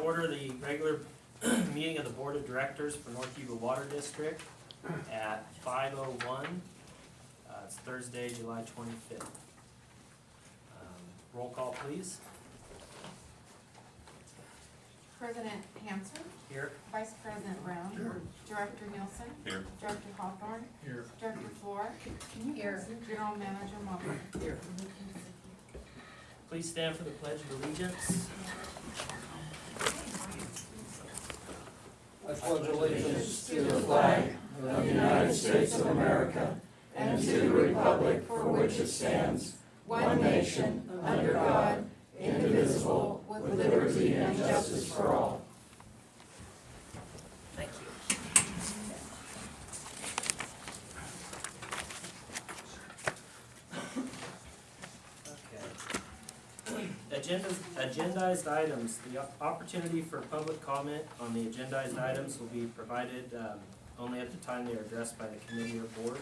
order the regular meeting of the Board of Directors for North Yuba Water District at 5:01. It's Thursday, July 25th. Roll call, please. President Hanson. Here. Vice President Brown. Here. Director Nielsen. Here. Director Hawthorne. Here. Director Flora. Here. General Manager Muller. Here. Please stand for the Pledge of Allegiance. I pledge allegiance to the flag of the United States of America and to the republic for which it stands, one nation, under God, indivisible, with liberty and justice for all. Thank you. Okay. Agendized items. The opportunity for public comment on the agendized items will be provided only at the time they are addressed by the committee or board.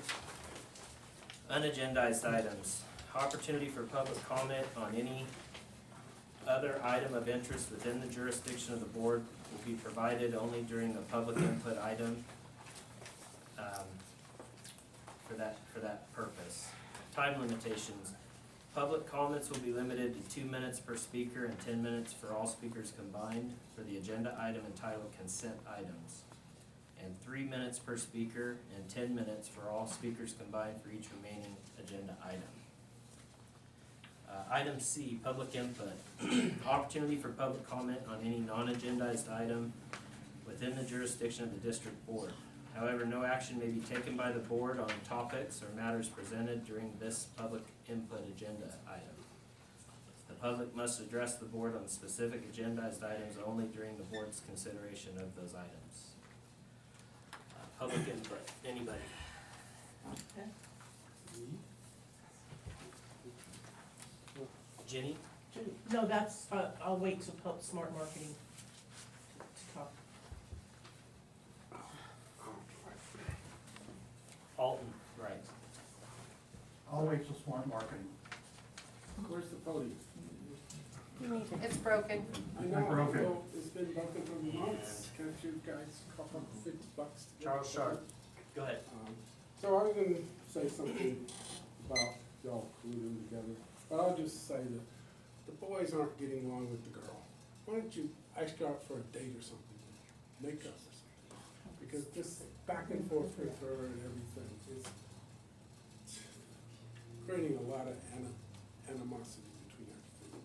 Unagendized items. Opportunity for public comment on any other item of interest within the jurisdiction of the board will be provided only during the public input item for that purpose. Time limitations. Public comments will be limited to 2 minutes per speaker and 10 minutes for all speakers combined for the agenda item entitled consent items, and 3 minutes per speaker and 10 minutes for all speakers combined for each remaining agenda item. Item C, public input. Opportunity for public comment on any non-agendized item within the jurisdiction of the district board. However, no action may be taken by the board on topics or matters presented during this public input agenda item. The public must address the board on specific agendized items only during the board's consideration of those items. Public input, anybody? Okay. Jenny? No, that's, I'll wait till smart marketing to talk. Alton, right. I'll wait till smart marketing. Where's the podium? It's broken. I know, Broken. well, it's been broken for months. Can't you guys cough up $50 to get Charles it? Sharp, go ahead. So I was gonna say something about y'all colluding together, but I'll just say that the boys aren't getting along with the girl. Why don't you ask her out for a date or something, make up or something? Because this back and forth with her and everything is creating a lot of animosity between everything.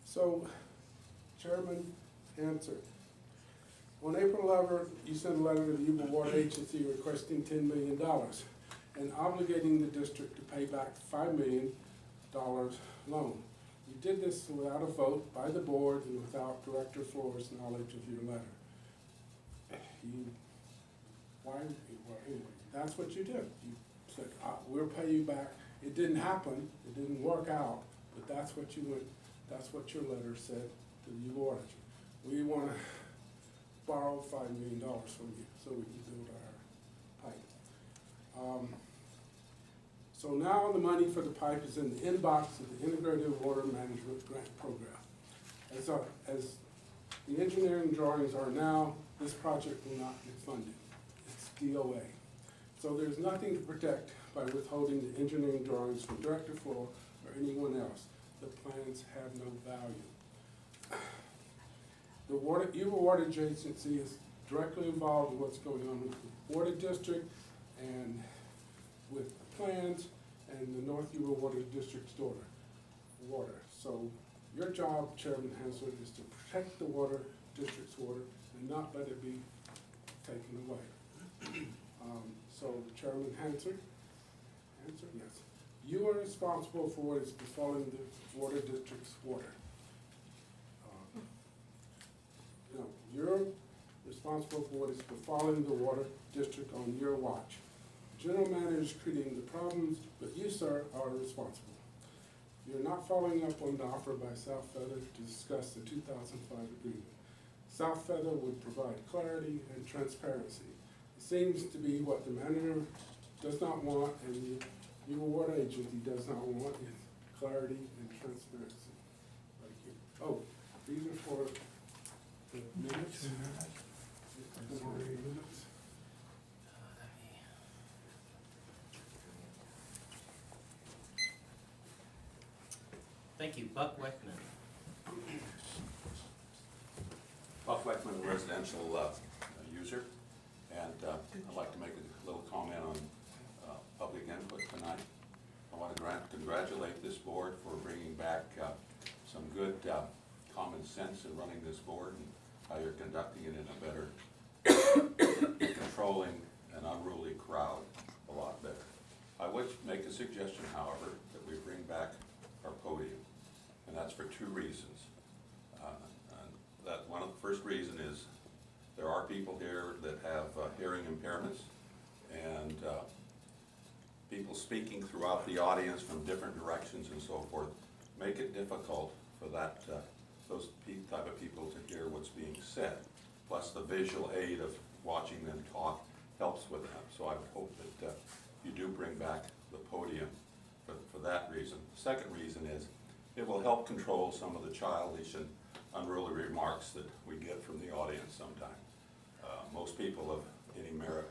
So, Chairman Hanser, on April 11th, you sent a letter to the Yuba Water Agency requesting $10 million and obligating the district to pay back $5 million loan. You did this without a vote by the board and without Director Flora's knowledge of your letter. Well, anyway, that's what you did. You said, we'll pay you back. It didn't happen, it didn't work out, but that's what that's what your letter said to the Yuba Water Agency. We wanna borrow $5 million from you so we can build our pipe. So now the money for the pipe is in the inbox of the Integrated Water Management Grant Program. As the engineering drawings are now, this project will not get funded. It's DOA. So there's nothing to protect by withholding the engineering drawings from Director Flora or anyone else. The plans have no value. The Yuba Water Agency is directly involved in what's going on with the water district and with the plans and the North Yuba Water District's water. So your job, Chairman Hansler, is to protect the water district's water and not let it be taken away. So Chairman Hansler, yes. You are responsible for what is befalling the water district's water. You're responsible for what is befalling the water district on your watch. General manager is creating the problems, but you, sir, are responsible. You're not following up on the offer by South Feather to discuss the 2005 agreement. South Feather would provide clarity and transparency. It seems to be what the manager does not want and the Yuba Water Agency does not want is clarity and transparency. Thank you. Oh, these are for the Thank you. Buck Weckman. Buck Weckman, residential user, and I'd like to make a little comment on public input tonight. I want to congratulate this board for bringing back some good common sense in running this board and how you're conducting it in a better, controlling an unruly crowd a lot better. I would make a suggestion, however, that we bring back our podium, and that's for two reasons. That one of the first reason is there are people here that have hearing impairments, and people speaking throughout the audience from different directions and so forth make it difficult for those type of people to hear what's being said. Plus the visual aid of watching them talk helps with that. So I would hope that you do bring back the podium for that reason. The second reason is it will help control some of the childish and unruly remarks that we get from the audience sometimes. Most people of any merit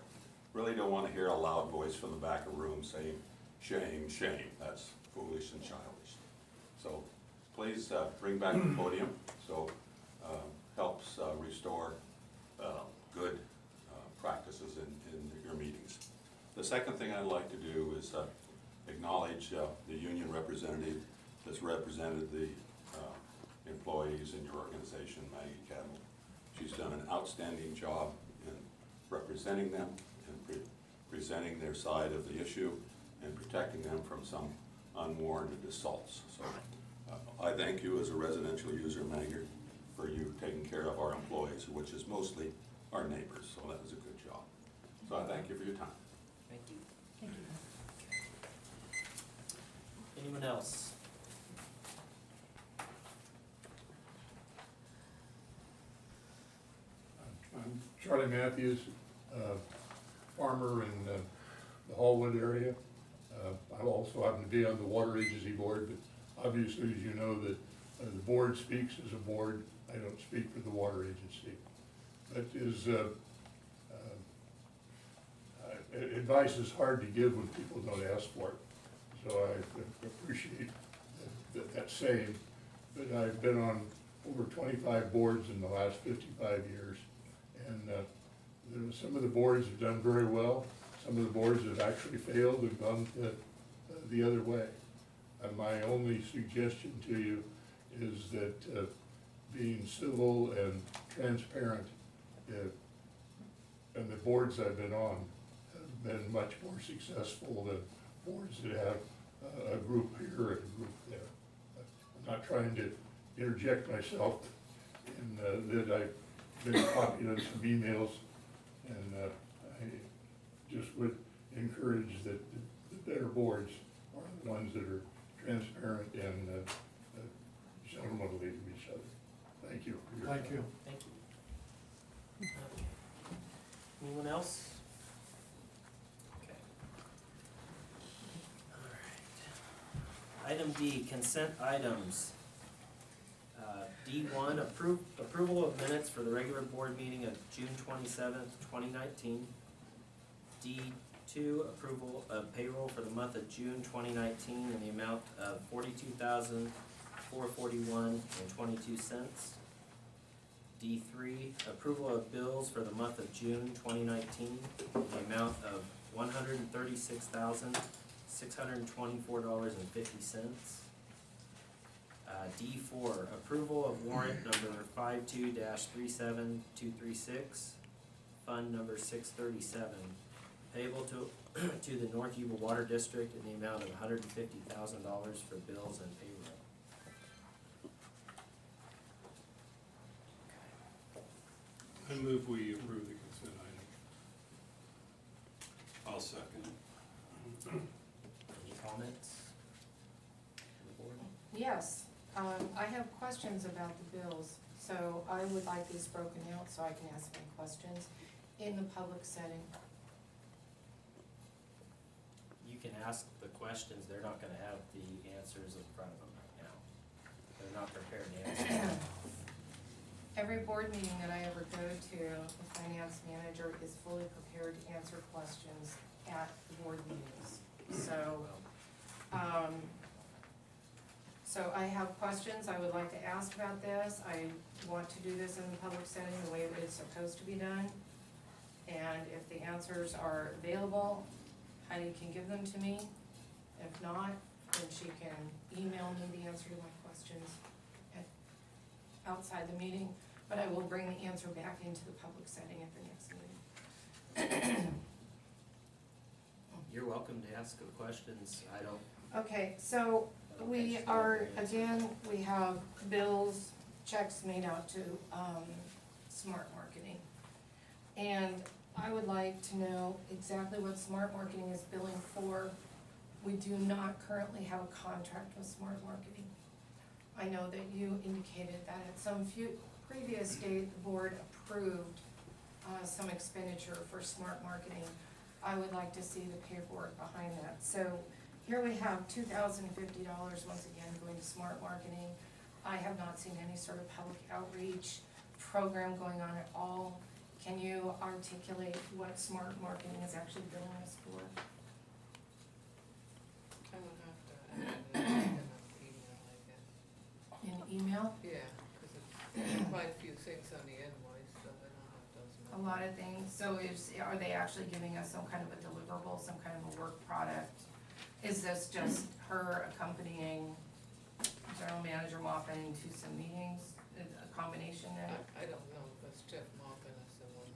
really don't want to hear a loud voice from the back of the room saying, shame, shame. That's foolish and childish. So please bring back the podium so helps restore good practices in your meetings. The second thing I'd like to do is acknowledge the union representative that's represented the employees in your organization, Maggie Cadwell. She's done an outstanding job in representing them and presenting their side of the issue and protecting them from some unwarranted assaults. So I thank you as a residential user, Maggie, for you taking care of our employees, which is mostly our neighbors. So that was a good job. So I thank you for your time. Thank you. Thank you. Anyone else? I'm Charlie Matthews, farmer in the Hallwood area. I also happen to be on the Water Agency Board, but obviously, as you know, that the board speaks as a board. I don't speak for the Water Agency. But advice is hard to give when people don't ask for it. So I appreciate that saying. But I've been on over 25 boards in the last 55 years. And some of the boards have done very well. Some of the boards have actually failed and gone the other way. And my only suggestion to you is that being civil and transparent, and the boards I've been on have been much more successful than boards that have a group here and a group there. I'm not trying to interject myself in that I've been copied on some emails, and I just would encourage that the better boards are the ones that are transparent and gentlemanly to each other. Thank you. for your Thank time. you. Thank you. Okay. Anyone else? Okay. All right. Item D, consent items. D1, approval of minutes for the regular board meeting of June 27th, 2019. D2, approval of payroll for the month of June 2019 in the amount of $42,441.22. D3, approval of bills for the month of June 2019 in the amount of $136,624.50. D4, approval of warrant number 52-37236, fund number 637, payable to the North Yuba Water District in the amount of $150,000 for bills and payroll. I move we approve the consent item. I'll second. Any comments from the board? Yes, I have questions about the bills, so I would like these broken out so I can ask my questions in the public setting. You can ask the questions, they're not gonna have the answers in front of them right now. They're not prepared to answer. Every board meeting that I ever go to, the finance manager is fully prepared to answer questions at the board meetings. So So I have questions I would like to ask about this. I want to do this in the public setting the way that it's supposed to be done. And if the answers are available, Heidi can give them to me. If not, then she can email me the answer to my questions outside the meeting. But I will bring the answer back into the public setting at the next meeting. You're welcome to ask the questions. I don't, Okay, so we are, again, we have bills, checks made out to, Smart Marketing. And I would like to know exactly what Smart Marketing is billing for. We do not currently have a contract with Smart Marketing. I know that you indicated that at some previous date, the board approved, some expenditure for Smart Marketing. I would like to see the paperwork behind that. So here we have $2,050 once again going to Smart Marketing. I have not seen any sort of public outreach program going on at all. Can you articulate what Smart Marketing is actually billing us for? I would have to add an email, I guess. In email? Yeah, because it's quite a few things on the invoice, so I don't have those. A lot of things. So are they actually giving us some kind of a deliverable, some kind of a work product? Is this just her accompanying general manager Maupin to some meetings, a combination then? I don't know, because Jeff Maupin is the one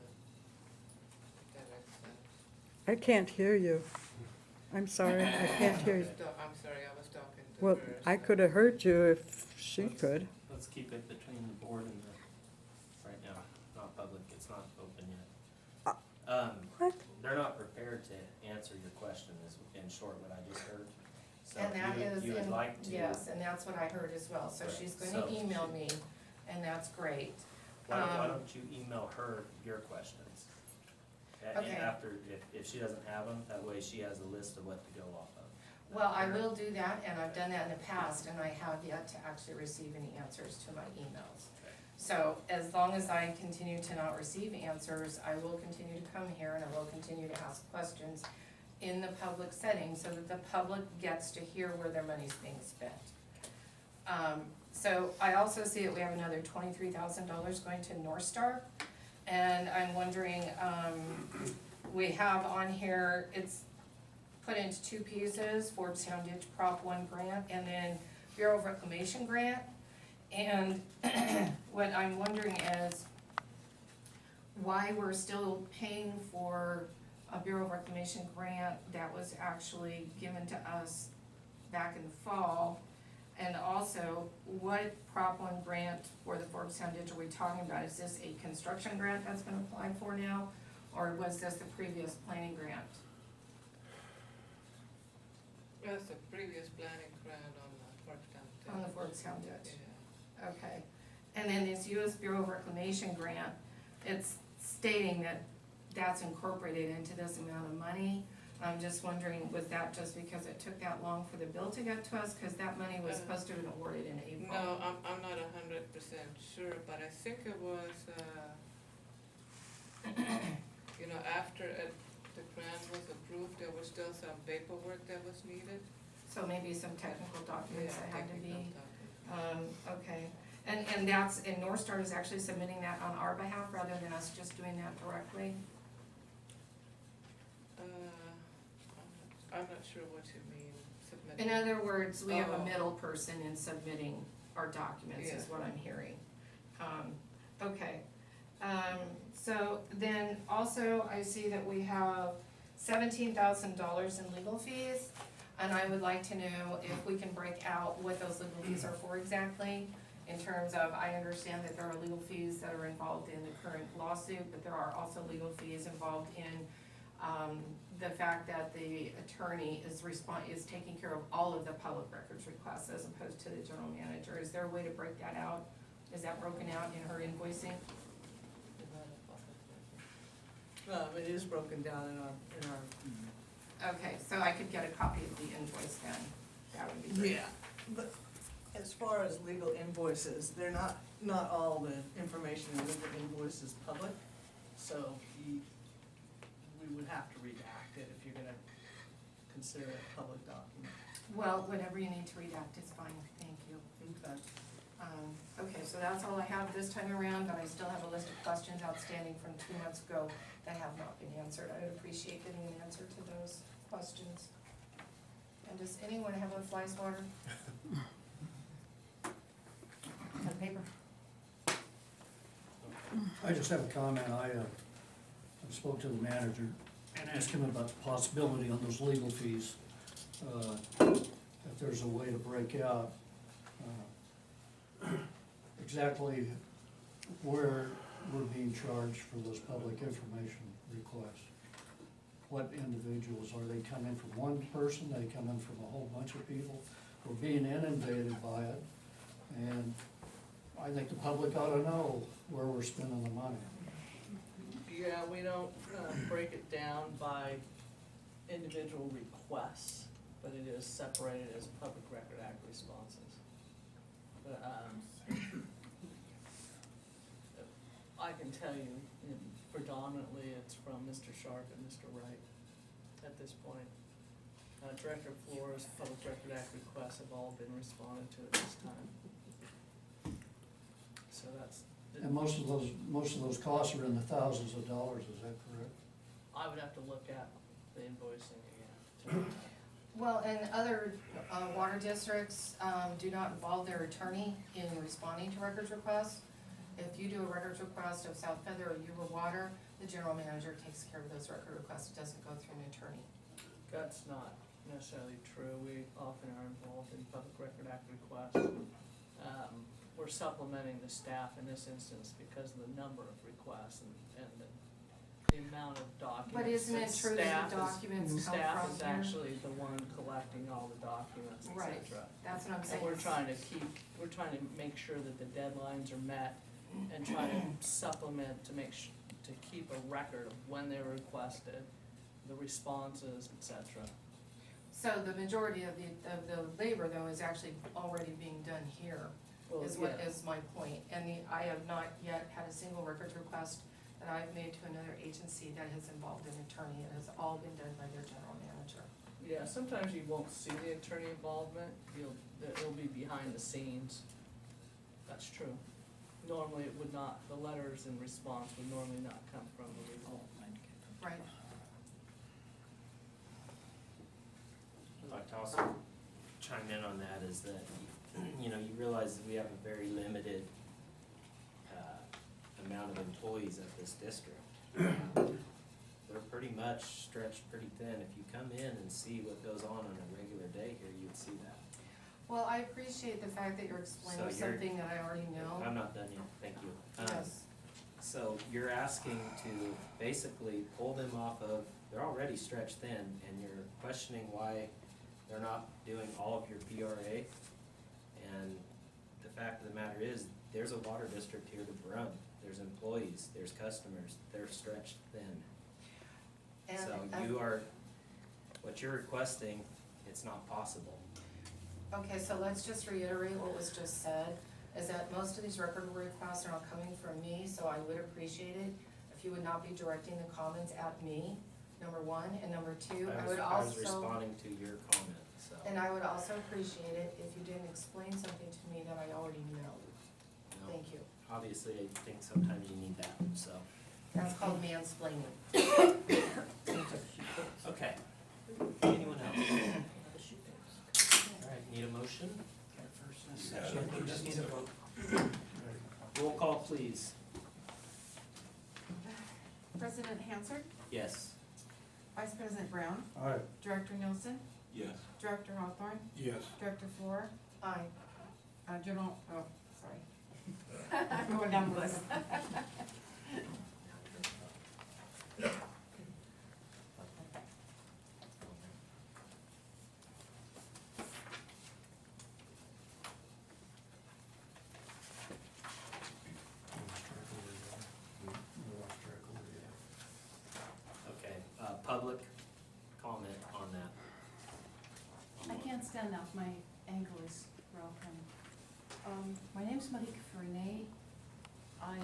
that directs that. I can't hear you. I'm sorry, I can't hear you. I'm sorry, I was talking to Well, her. I so- could have heard you if she could. let's keep it between the board and the, right now, not public, it's not open yet. What? They're not prepared to answer your question, is in short what I just heard. So And that is, you would like to. yes, and that's what I heard as well. So Right. she's gonna So- email me, and that's great. Why don't you email her your questions? And Okay. after, if she doesn't have them, that way she has a list of what to go off of. Well, I will do that, and I've done that in the past, and I have yet to actually receive any answers to my emails. Okay. So as long as I continue to not receive answers, I will continue to come here and I will continue to ask questions in the public setting so that the public gets to hear where their money's being spent. So I also see that we have another $23,000 going to North Star. And I'm wondering, we have on here, it's put into two pieces, Forbes Town Ditch Prop 1 grant and then Bureau of Reclamation grant. And what I'm wondering is why we're still paying for a Bureau of Reclamation grant that was actually given to us back in the fall. And also, what Prop 1 grant for the Forbes Town Ditch are we talking about? Is this a construction grant that's been applied for now? Or was this the previous planning grant? That's the previous planning grant on the Forbes Town Ditch. On the Forbes Town Ditch. Yeah. Okay. And then this US Bureau of Reclamation grant, it's stating that that's incorporated into this amount of money. I'm just wondering, was that just because it took that long for the bill to get to us? Cause that money was supposed to have been awarded in April. No, I'm not 100% sure, but I think it was, you know, after the grant was approved, there was still some paperwork that was needed. So maybe some technical documents that had to be, technical documents. okay. And that's, and North Star is actually submitting that on our behalf rather than us just doing that directly? I'm not sure what you mean, submitting. In other words, we have a Oh. middle person in submitting our documents, is Yeah. what I'm hearing. Okay. So then also I see that we have $17,000 in legal fees. And I would like to know if we can break out what those legal fees are for exactly. In terms of, I understand that there are legal fees that are involved in the current lawsuit, but there are also legal fees involved in the fact that the attorney is taking care of all of the public records requests as opposed to the general manager. Is there a way to break that out? Is that broken out in her invoicing? It is broken down in our. Okay, so I could get a copy of the invoice then, that would be great. Yeah, but as far as legal invoices, they're not all the information in legal invoice is public, so we would have to redact it if you're gonna consider it a public document. Well, whatever you need to redact is fine, thank you. Okay. Okay, so that's all I have this time around, but I still have a list of questions outstanding from 2 months ago that have not been answered. I would appreciate getting an answer to those questions. And does anyone have a fly swatter? Pen and paper? I just have a comment. I spoke to the manager and asked him about the possibility on those legal fees. If there's a way to break out exactly where we're being charged for those public information requests. What individuals, are they coming from one person, they come in from a whole bunch of people? We're being inundated by it, and I think the public ought to know where we're spending the money. Yeah, we don't break it down by individual requests, but it is separated as Public Record Act responses. But, I can tell you, predominantly it's from Mr. Sharp and Mr. Wright at this point. Director Flores' Public Record Act requests have all been responded to at this time. So that's. And most of those costs are in the thousands of dollars, is that correct? I would have to look at the invoicing again. Well, and other water districts do not involve their attorney in responding to records requests. If you do a records request of South Feather or Yuba Water, the general manager takes care of those record requests. It doesn't go through an attorney. That's not necessarily true. We often are involved in Public Record Act requests. We're supplementing the staff in this instance because of the number of requests and the amount of documents. But isn't it true that the documents come from Staff is here? actually the one collecting all the documents, et Right. cetera. That's what I'm And saying. we're trying to make sure that the deadlines are met and try to supplement to to keep a record of when they were requested, the responses, et cetera. So the majority of the labor though is actually already being done here, Well, is what yeah. is my point. And I have not yet had a single records request that I've made to another agency that has involved an attorney. It has all been done by their general manager. Yeah, sometimes you won't see the attorney involvement, it'll be behind the scenes. That's true. Normally it would not, the letters in response would normally not come from the legal. Right. I'd like to also chime in on that is that, you know, you realize that we have a very limited amount of employees at this district. They're pretty much stretched pretty thin. If you come in and see what goes on a regular day here, you'd see that. Well, I appreciate the fact that you're explaining So you're- something that I already know. I'm not done yet, thank you. Yes. So you're asking to basically pull them off of, they're already stretched thin, and you're questioning why they're not doing all of your PRA. And the fact of the matter is, there's a water district here to run. There's employees, there's customers, they're stretched thin. And So you are, what you're requesting, it's not possible. okay, so let's just reiterate what was just said, is that most of these record requests are not coming from me, so I would appreciate it if you would not be directing the comments at me, number one, and number two, I would I was also, responding to your comment, so. and I would also appreciate it if you didn't explain something to me that I already know. No. Thank you. Obviously, I think sometimes you need that, so. That's called mansplaining. Okay. Anyone else? All right, need a motion? We just need a vote. Roll call, please. President Hansard, Yes. Vice President Brown, All right. Director Nielsen, Yes. Director Hawthorne, Yes. Director Fleur, Aye. General, oh, sorry. I'm going down the list. Okay, public comment on that. I can't stand up, my ankle is broken. My name's Marieke Vernet. I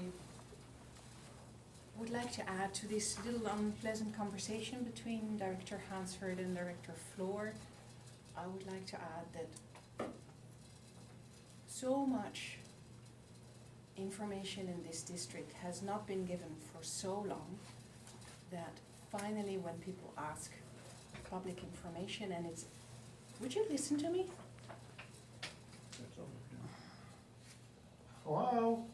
would like to add to this little unpleasant conversation between Director Hansford and Director Floor. I would like to add that so much information in this district has not been given for so long that finally when people ask public information and it's, would you listen to me? Hello?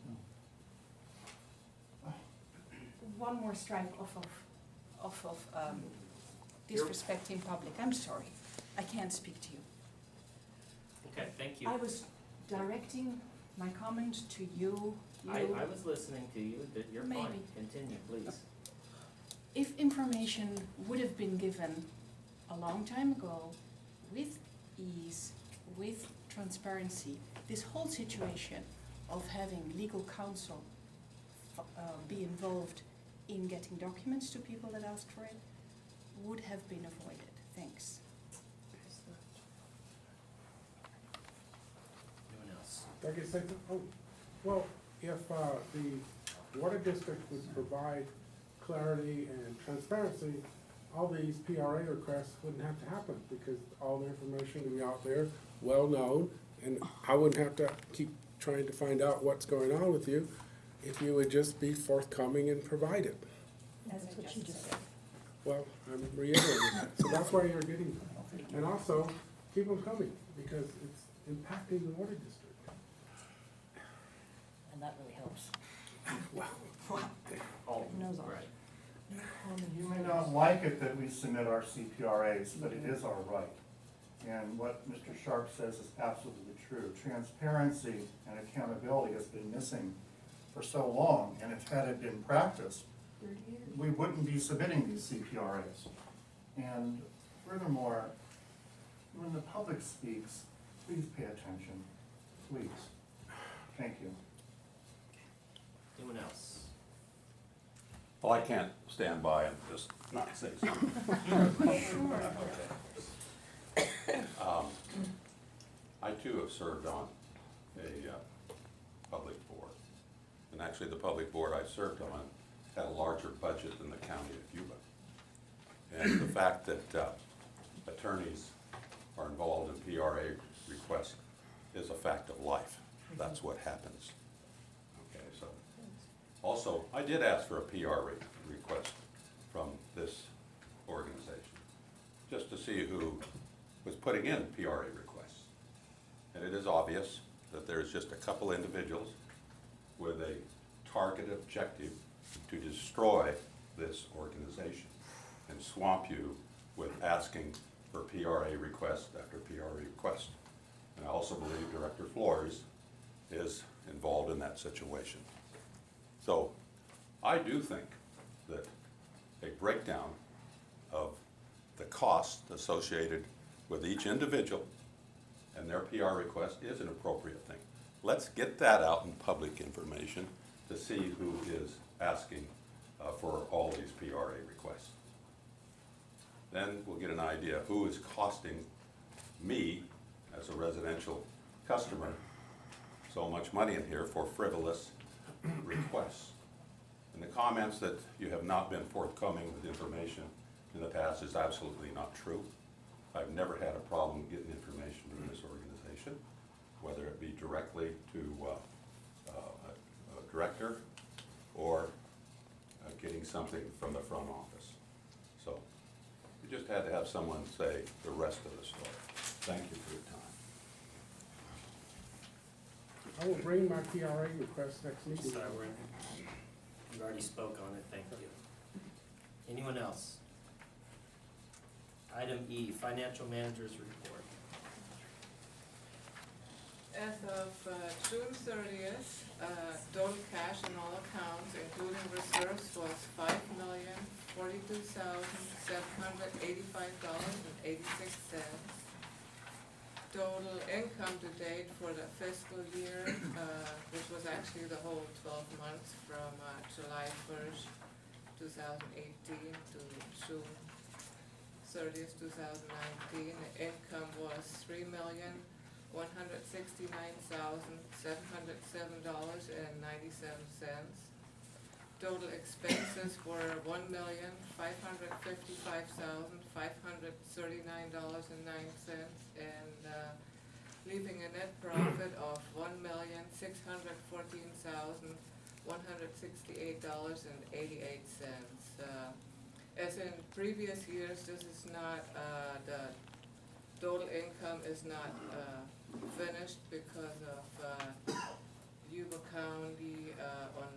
One more strike off of disrespecting public. I'm sorry, I can't speak to you. Okay, thank you. I was directing my comment to you. I was listening to you, that you're fine, Maybe. continue, please. If information would have been given a long time ago, with ease, with transparency, this whole situation of having legal counsel be involved in getting documents to people that asked for it would have been avoided. Thanks. Anyone else? I can say, oh, well, if the water district would provide clarity and transparency, all these PRA requests wouldn't have to happen, because all the information would be out there, well-known, and I wouldn't have to keep trying to find out what's going on with you if you would just be forthcoming and provide it. That's what she just said. Well, I'm reiterating that, so that's why you're getting them. And also, keep them coming, because it's impacting the water district. And that really helps. All, Knows all. right. You may not like it that we submit our CPRAs, but it is our right. And what Mr. Sharp says is absolutely true. Transparency and accountability has been missing for so long, and if had it been practiced, we wouldn't be submitting these CPRAs. And furthermore, when the public speaks, please pay attention, please. Thank you. Anyone else? Well, I can't stand by and just not say something. I too have served on a public board. And actually, the public board I served on had a larger budget than the county of Yuba. And the fact that attorneys are involved in PRA requests is a fact of life. That's what happens. Okay, so. Also, I did ask for a PR request from this organization, just to see who was putting in PRA requests. And it is obvious that there's just a couple individuals with a target objective to destroy this organization and swamp you with asking for PRA request after PRA request. And I also believe Director Flores is involved in that situation. So I do think that a breakdown of the cost associated with each individual and their PR request is an appropriate thing. Let's get that out in public information to see who is asking for all these PRA requests. Then we'll get an idea of who is costing me as a residential customer so much money in here for frivolous requests. And the comments that you have not been forthcoming with information in the past is absolutely not true. I've never had a problem getting information from this organization, whether it be directly to a director or getting something from the front office. So you just had to have someone say the rest of the story. Thank you for your time. I will bring my PRA request next meeting. Sorry, you already spoke on it, thank you. Anyone else? Item E, financial manager's report. As of June 30th, total cash in all accounts, including reserves, was $5,042,785.86. Total income to date for the fiscal year, which was actually the whole 12 months from July 1st, 2018 to June 30th, 2019, the income was $3,169,707.97. Total expenses were $1,555,539.09, and leaving a net profit of $1,614,168.88. As in previous years, this is not, the total income is not finished because of Yuba County on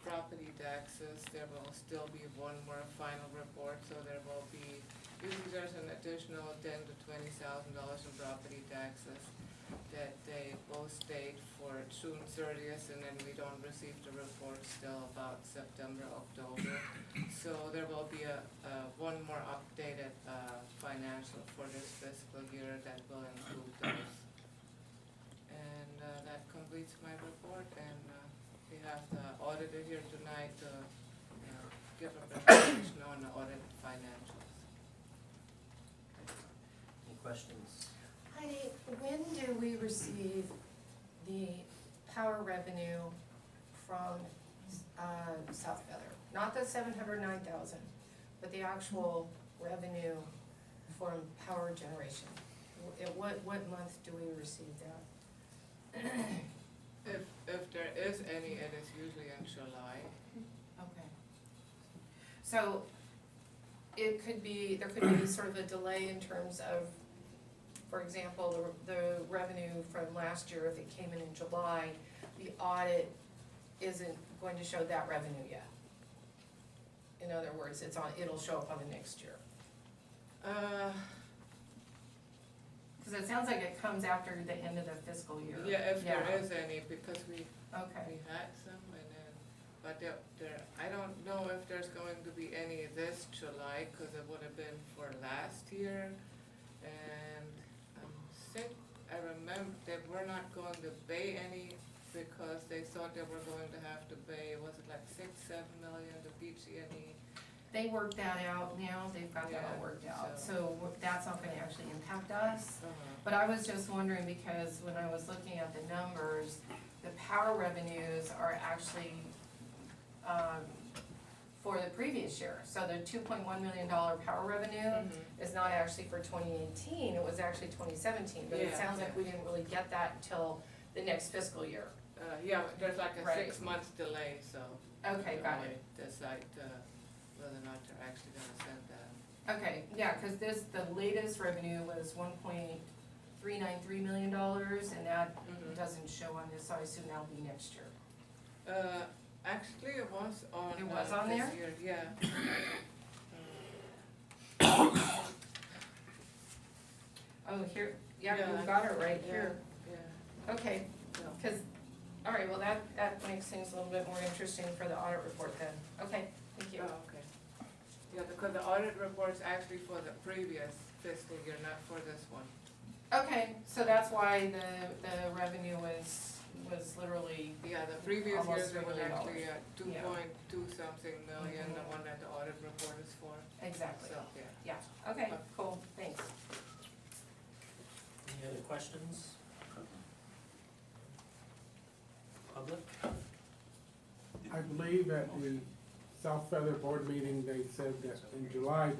property taxes. There will still be one more final report, so there will be, usually there's an additional $10,000 to $20,000 in property taxes that they both state for June 30th, and then we don't receive the report till about September, October. So there will be one more updated financial for this fiscal year that will include those. And that completes my report, and we have the auditor here tonight to give a presentation on the audited financials. Any questions? Heidi, when do we receive the power revenue from South Feather? Not the 709,000, but the actual revenue from power generation. At what month do we receive that? If there is any, it is usually in July. Okay. So it could be, there could be sort of a delay in terms of, for example, the revenue from last year, if it came in July, the audit isn't going to show that revenue yet. In other words, it'll show up on the next year. Because it sounds like it comes after the end of the fiscal year. Yeah, if there is any, because we Okay. had some, and then, but there, I don't know if there's going to be any this July, because it would have been for last year. And I remember they were not going to pay any because they thought they were going to have to pay, was it like 6-7 million to PG&E? They worked that out now, they've got that all worked out, so that's not gonna actually impact us. But I was just wondering, because when I was looking at the numbers, the power revenues are actually, for the previous year. So the $2.1 million power revenue is not actually for 2018, it was actually 2017. But it sounds like we didn't really get that until the next fiscal year. Yeah, there's like a Right. 6 month delay, so. Okay, got it. Decide whether or not they're actually gonna send that. Okay, yeah, cause the latest revenue was $1.393 million, and that doesn't show on this, so I assume that'll be next year. Actually, it was on. It was on this there? year, yeah. Oh, here, yeah, we've got it right here. Yeah. Okay, cause, all right, well, that makes things a little bit more interesting for the audit report then. Okay, thank you. Oh, okay. Yeah, because the audit report's actually for the previous fiscal year, not for this one. Okay, so that's why the revenue was literally, Yeah, the previous Almost years, it was $3 million. actually Yeah. 2.2 something million, the one that the audit report is for. exactly, So, yeah. yeah, okay, cool, thanks. Any other questions? Public? I believe at the South Feather board meeting, they said that in July,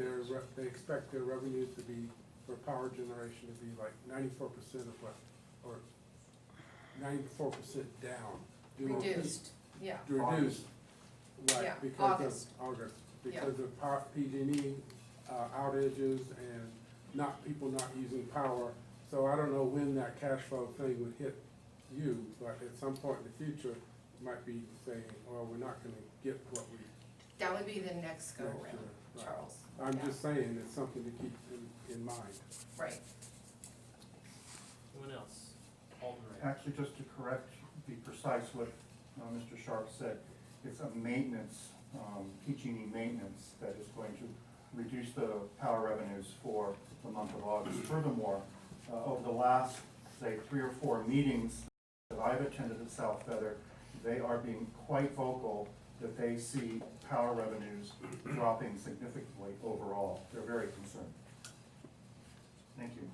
they expect their revenues to be, for power generation, to be like 94% of what, or 94% down. Reduced, yeah. Reduced, Yeah, right, because August. of August, Yeah. because of PG&E outages and people not using power. So I don't know when that cash flow thing would hit you, but at some point in the future, you might be saying, well, we're not gonna get what we. That would be the next go Next round, year, right. Charles. I'm Yeah. just saying, it's something to keep in mind. Right. Anyone else? Alden Ray. Actually, just to correct, be precise what Mr. Sharp said, it's a maintenance, PG&E maintenance that is going to reduce the power revenues for the month of August. Furthermore, over the last, say, 3 or 4 meetings that I've attended at South Feather, they are being quite vocal that they see power revenues dropping significantly overall. They're very concerned. Thank you.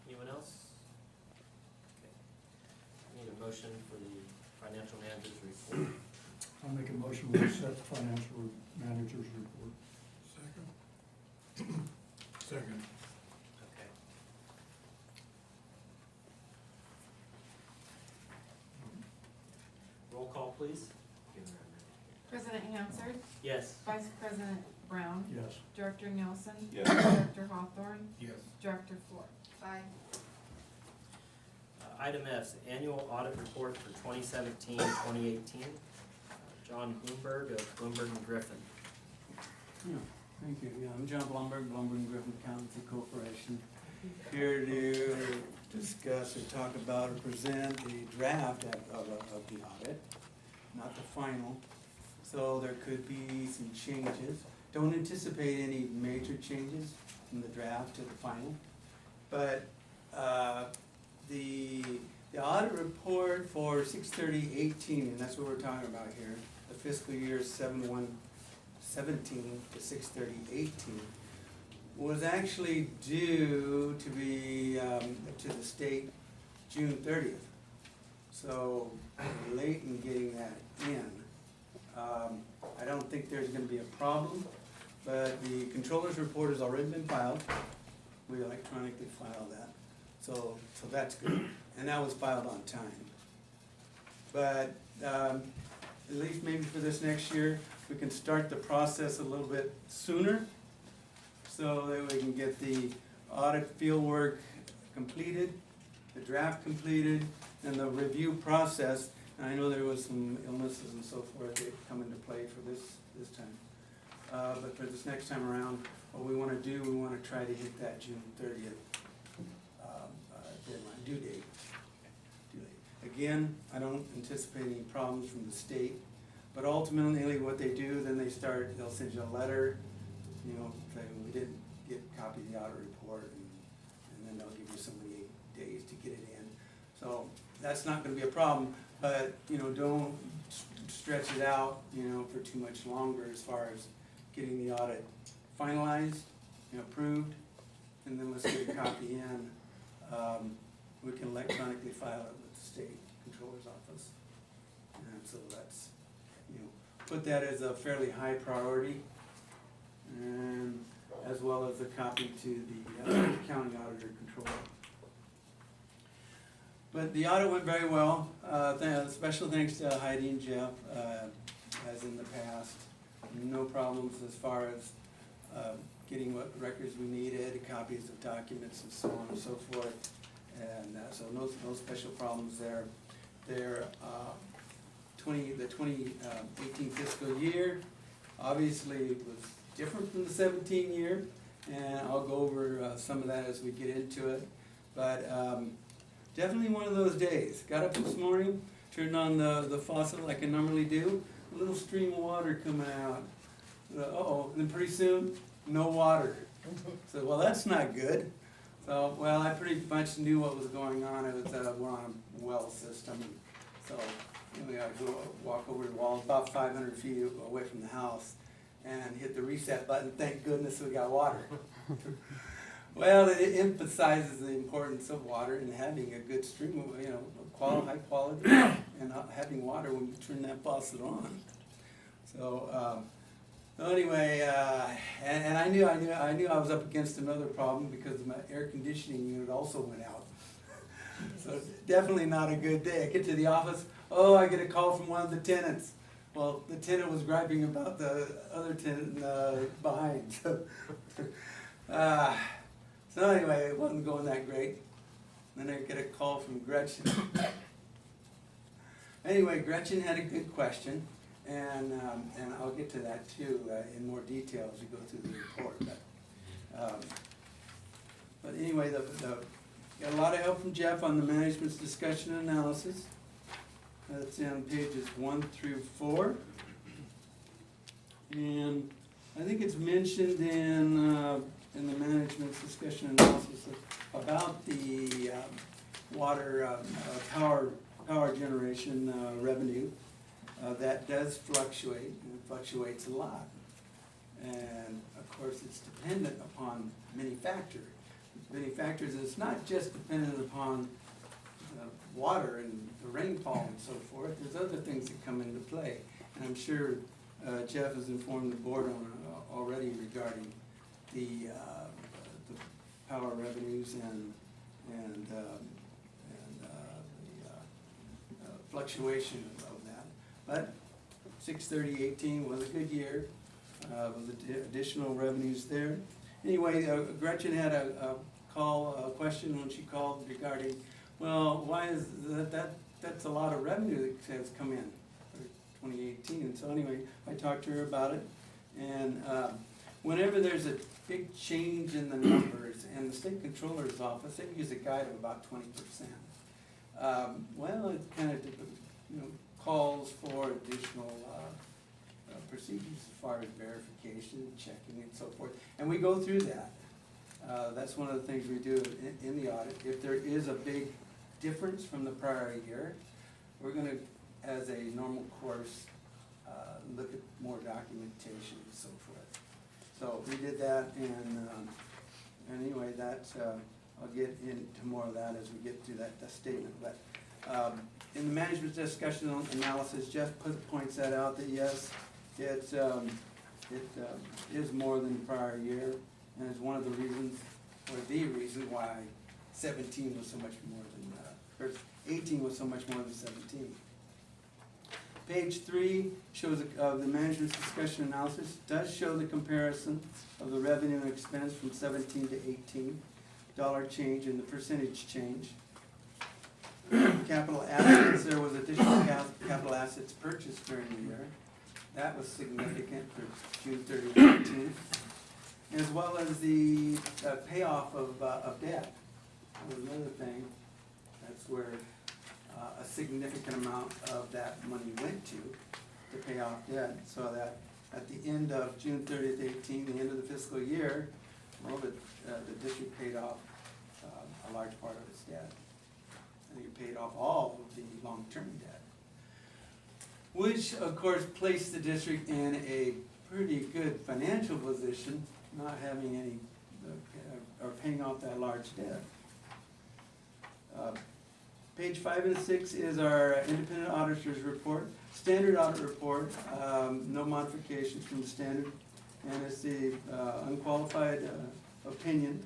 Anyone else? Okay. Need a motion for the financial manager's report. I'll make a motion to accept the financial manager's report. Second. Okay. call, please. President Hansard, Yes. Vice President Brown, Yes. Director Nelson. Yes. Director Hawthorne, Yes. Director Ford. Aye. Item F, Annual Audit Report for 2017-2018. John Bloomberg of Bloomberg and Griffin. Yeah, thank you. Yeah, I'm John Blumberg, Blumberg and Griffin Accountancy Corporation, here to discuss or talk about or present the draft of the audit, not the final. So there could be some changes. Don't anticipate any major changes from the draft to the final. But the audit report for 6/30/18, and that's what we're talking about here, the fiscal year 7/1/17 to 6/30/18, was actually due to be to the state June 30th. So we're late in getting that in. I don't think there's gonna be a problem, but the controller's report has already been filed. We electronically filed that, so that's good, and that was filed on time. But at least maybe for this next year, we can start the process a little bit sooner, so that we can get the audit fieldwork completed, the draft completed, and the review process. And I know there was some illnesses and so forth that come into play for this time. But for this next time around, what we wanna do, we wanna try to hit that June 30th deadline, due date. Again, I don't anticipate any problems from the state, but ultimately what they do, then they'll send you a letter, you know, saying we didn't get a copy of the audit report, and then they'll give you so many days to get it in. So that's not gonna be a problem, but, you know, don't stretch it out, you know, for too much longer as far as getting the audit finalized and approved, and then let's get a copy in. We can electronically file it with the state controller's office. And so that's, you know, put that as a fairly high priority, and as well as a copy to the county auditor controller. But the audit went very well. Special thanks to Heidi and Jeff, as in the past. No problems as far as getting what records we needed, copies of documents and so on and so forth. And so no special problems there. The 2018 fiscal year obviously was different from the 17 year, and I'll go over some of that as we get into it. But definitely one of those days. Got up this morning, turned on the faucet like I normally do, a little stream of water coming out. Uh-oh, and then pretty soon, no water. So, well, that's not good. So, well, I pretty much knew what was going on. It was, we're on a well system, and so we gotta go walk over the wall about 500 feet away from the house and hit the reset button. Thank goodness we got water. Well, it emphasizes the importance of water and having a good stream of, you know, high quality, and having water when you turn that faucet on. So, anyway, and I knew I was up against another problem because my air conditioning unit also went out. So definitely not a good day. I get to the office, I get a call from one of the tenants. Well, the tenant was griping about the other tenant behind. So anyway, it wasn't going that great. Then I get a call from Gretchen. Anyway, Gretchen had a good question, and I'll get to that too in more detail as we go through the report. But anyway, got a lot of help from Jeff on the management's discussion and analysis. That's on pages 1 through 4. And I think it's mentioned in the management's discussion and analysis about the water power generation revenue. That does fluctuate, and it fluctuates a lot. And of course, it's dependent upon many factors. It's not just dependent upon water and the rainfall and so forth. There's other things that come into play. And I'm sure Jeff has informed the board on already regarding the power revenues and the fluctuation of that. But 6/30/18 was a good year, with additional revenues there. Anyway, Gretchen had a question when she called regarding, well, why is that's a lot of revenue that has come in for 2018. And so anyway, I talked to her about it. And whenever there's a big change in the numbers, and the state controller's office, they use a guide of about 20%. Well, it kind of, calls for additional procedures as far as verification, checking, and so forth. And we go through that. That's one of the things we do in the audit. If there is a big difference from the prior year, we're gonna, as a normal course, look at more documentation and so forth. So we did that, and anyway, I'll get into more of that as we get through that statement. But in the management discussion on analysis, Jeff points that out, that yes, it is more than the prior year, and it's one of the reasons, or the reason why 17 was so much more than, or 18 was so much more than 17. Page 3 shows the management discussion analysis, does show the comparison of the revenue and expense from 17 to 18, dollar change and the percentage change. Capital assets, there was additional capital assets purchased during the year. That was significant for June 30, 18, as well as the payoff of debt. That was another thing. That's where a significant amount of that money went to pay off debt, so that at the end of June 30th, 18, the end of the fiscal year, well, the district paid off a large part of its debt. I think it paid off all of the long-term debt, which of course placed the district in a pretty good financial position, not having any, or paying off that large debt. Page 5 and 6 is our independent auditor's report, standard audit report, no modifications from the standard, and it's the unqualified opinion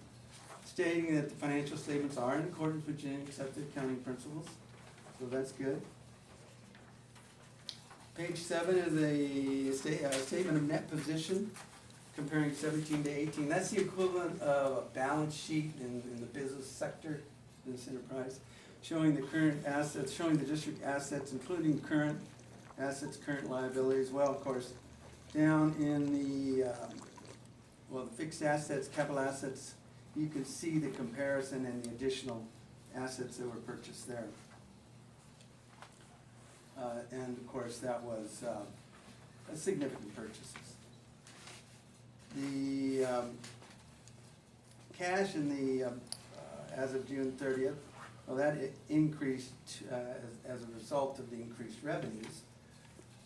stating that the financial statements are in accordance with Virginia accepted accounting principles, so that's good. Page 7 is a statement of net position comparing 17 to 18. That's the equivalent of a balance sheet in the business sector, business enterprise, showing the current assets, showing the district assets, including current assets, current liabilities. Well, of course, down in the fixed assets, capital assets, you can see the comparison and the additional assets that were purchased there. And of course, that was a significant purchases. The cash in the as of June 30th, well, that increased as a result of the increased revenues.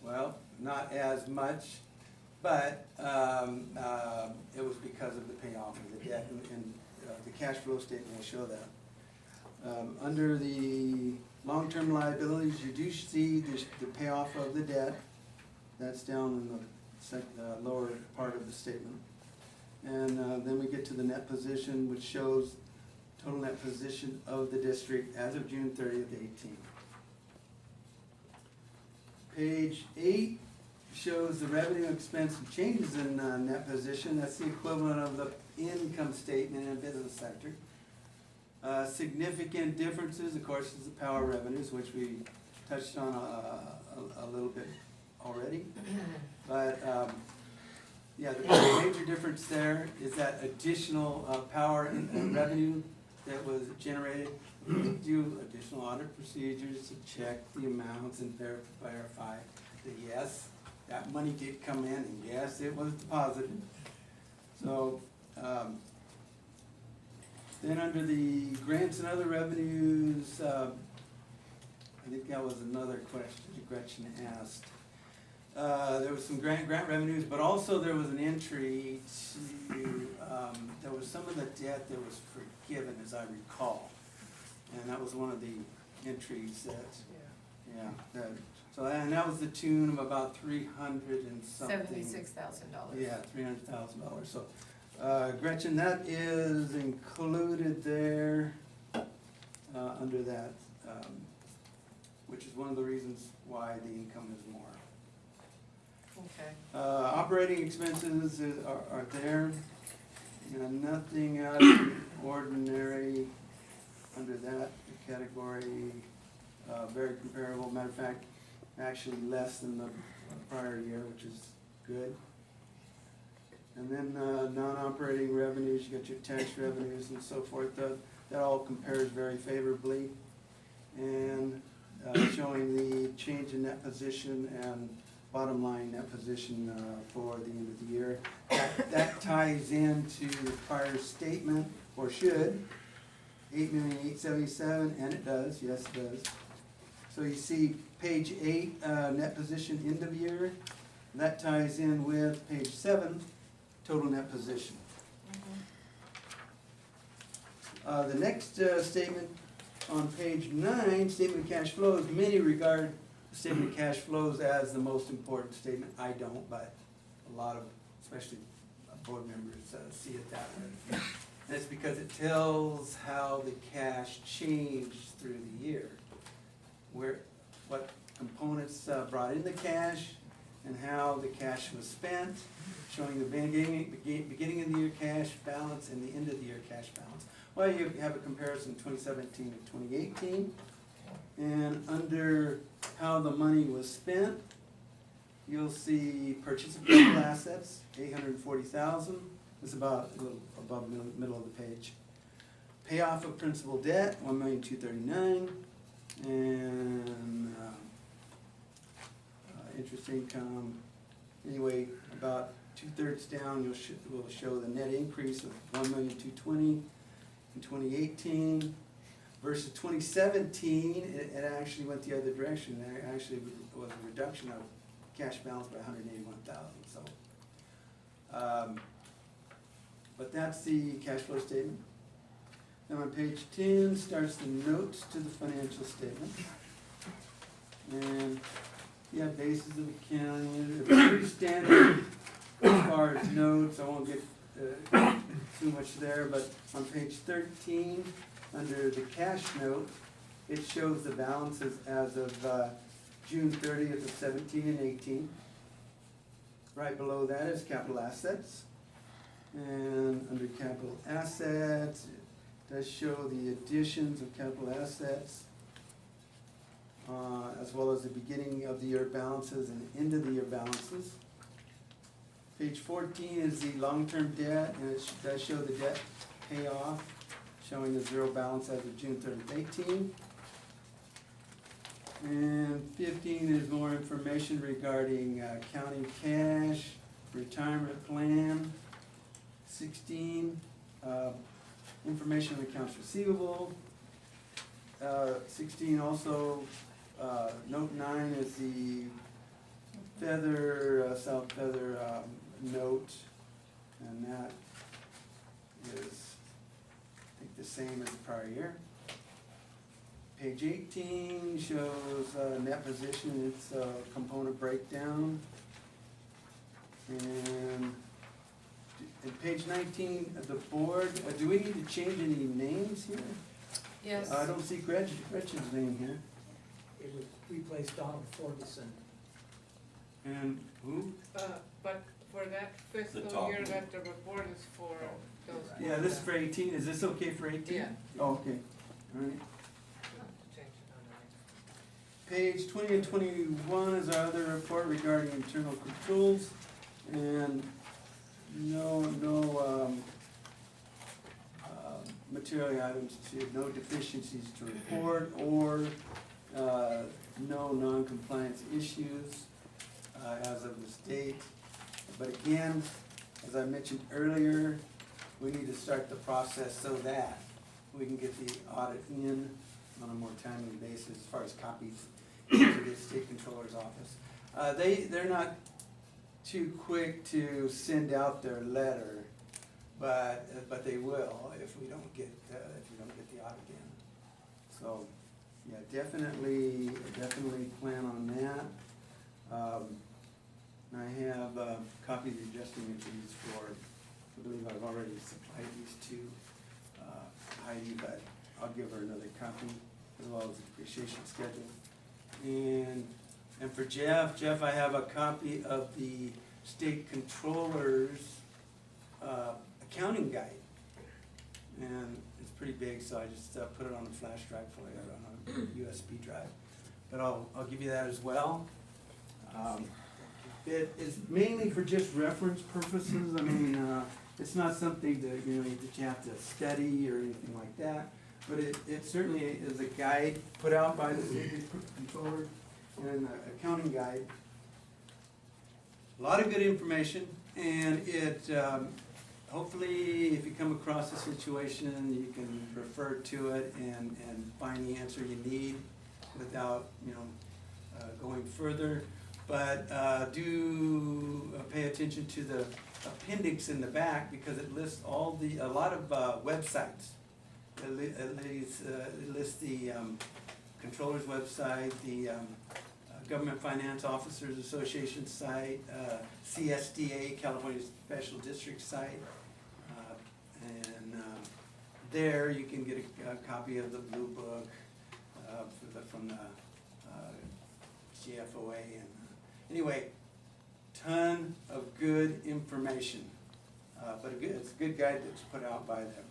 Well, not as much, but it was because of the payoff of the debt, and the cash flow statement will show that. Under the long-term liabilities, you do see the payoff of the debt. That's down in the lower part of the statement. And then we get to the net position, which shows total net position of the district as of June 30th, 18. Page 8 shows the revenue, expense, and changes in net position. That's the equivalent of the income statement in a business sector. Significant differences, of course, is the power revenues, which we touched on a little bit already. But yeah, the major difference there is that additional power and revenue that was generated. We do additional audit procedures to check the amounts and verify that yes, that money did come in, and yes, it was deposited. So then under the grants and other revenues, I think that was another question that Gretchen asked. There was some grant revenues, but also there was an entry to, there was some of the debt that was forgiven, as I recall. And that was one of the entries that, and that was the tune of about $300 and something. $76,000. Yeah, $300,000. So, Gretchen, that is included there under that which is one of the reasons why the income is more. Okay. Operating expenses are there, and nothing out of the ordinary under that category. Very comparable, matter of fact, actually less than the prior year, which is good. And then non-operating revenues, you got your tax revenues and so forth, that all compares very favorably. And showing the change in net position and bottom line net position for the end of the year. That ties into the prior statement, or should, 8,877,000, and it does, yes it does. So you see page 8, net position end of year, that ties in with page 7, total net position. The next statement on page 9, statement of cash flows, many regard the statement of cash flows as the most important statement. I don't, but a lot of, especially board members, see it that way. And it's because it tells how the cash changed through the year, what components brought in the cash, and how the cash was spent, showing the beginning of the year cash balance and the end of the year cash balance. Well, you have a comparison 2017 to 2018, and under how the money was spent, you'll see purchase of capital assets, 840,000. It's about a little above the middle of the page. Payoff of principal debt, 1,239,000, and interest income. Anyway, about 2/3 down, will show the net increase of 1,220,000 in 2018 versus 2017. It actually went the other direction. There actually was a reduction of cash balance by 181,000. So, but that's the cash flow statement. Then on page 10 starts the notes to the financial statement. And you have basis of accounting. It's pretty standard as far as notes. I won't get too much there, but on page 13, under the cash note, it shows the balances as of June 30th of 17 and 18. Right below that is capital assets. And under capital assets, it does show the additions of capital assets, as well as the beginning of the year balances and end of the year balances. Page 14 is the long-term debt, and it does show the debt payoff, showing the zero balance as of June 30th, 18. And 15 is more information regarding county cash, retirement plan. 16, information on accounts receivable. 16 also, note 9 is the Feather, South Feather note, and that is, I think, the same as the prior year. Page 18 shows net position, its component breakdown. And page 19 of the board, do we need to change any names here? Yes. I don't see Gretchen's name here. It would replace Donald Ferguson. And who? But for that The fiscal top year one. that the report is for, those. Yeah, this is for 18. Is this okay for 18? Yeah. Oh, okay. All right. Change it on the next. Page 20 and 21 is our other report regarding internal controls, and no material items no deficiencies to report, or no non-compliance issues as of this date. But again, as I mentioned earlier, we need to start the process so that we can get the audit in on a more timely basis as far as copies to the state controller's office. They're not too quick to send out their letter, but they will if we don't get the audit in. So, yeah, definitely plan on that. I have copies of adjusting entries for, I believe I've already supplied these to Heidi, but I'll give her another copy, as well as the depreciation schedule. And for Jeff, I have a copy of the state controller's accounting guide. And it's pretty big, so I just put it on a flash drive for you, on a USB drive. But I'll give you that as well. It is mainly for just reference purposes. I mean, it's not something that, that you have to study or anything like that. But it certainly is a guide put out by the state controller and an accounting guide. A lot of good information, and it, hopefully, if you come across a situation, you can refer to it and find the answer you need without, going further. But do pay attention to the appendix in the back, because it lists a lot of websites. It lists the controller's website, the Government Finance Officers Association site, CSDA, California Special District site. And there you can get a copy of the blue book from the GFOA. And anyway, ton of good information. But it's a good guide that's put out by them.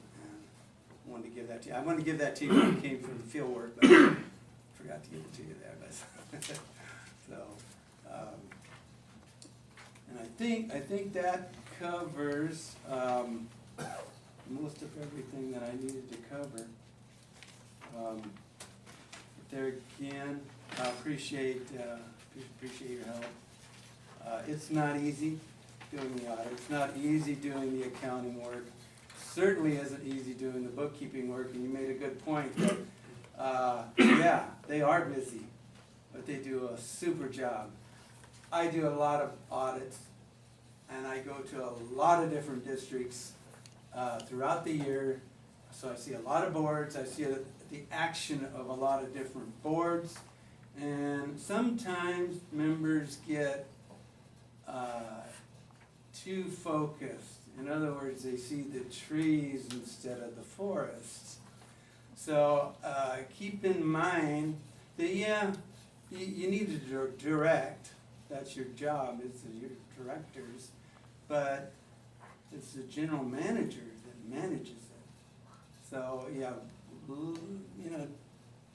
I wanted to give that to you. I wanted to give that to you when you came from the field work, but I forgot to give it to you there. But so, and I think that covers most of everything that I needed to cover. But there again, I appreciate your help. It's not easy doing the audit. It's not easy doing the accounting work. Certainly isn't easy doing the bookkeeping work, and you made a good point that, yeah, they are busy, but they do a super job. I do a lot of audits, and I go to a lot of different districts throughout the year, so I see a lot of boards, I see the action of a lot of different boards, and sometimes members get too focused. In other words, they see the trees instead of the forests. So keep in mind that, yeah, you need to direct. That's your job, it's your directors. But it's the general manager that manages it. So, yeah,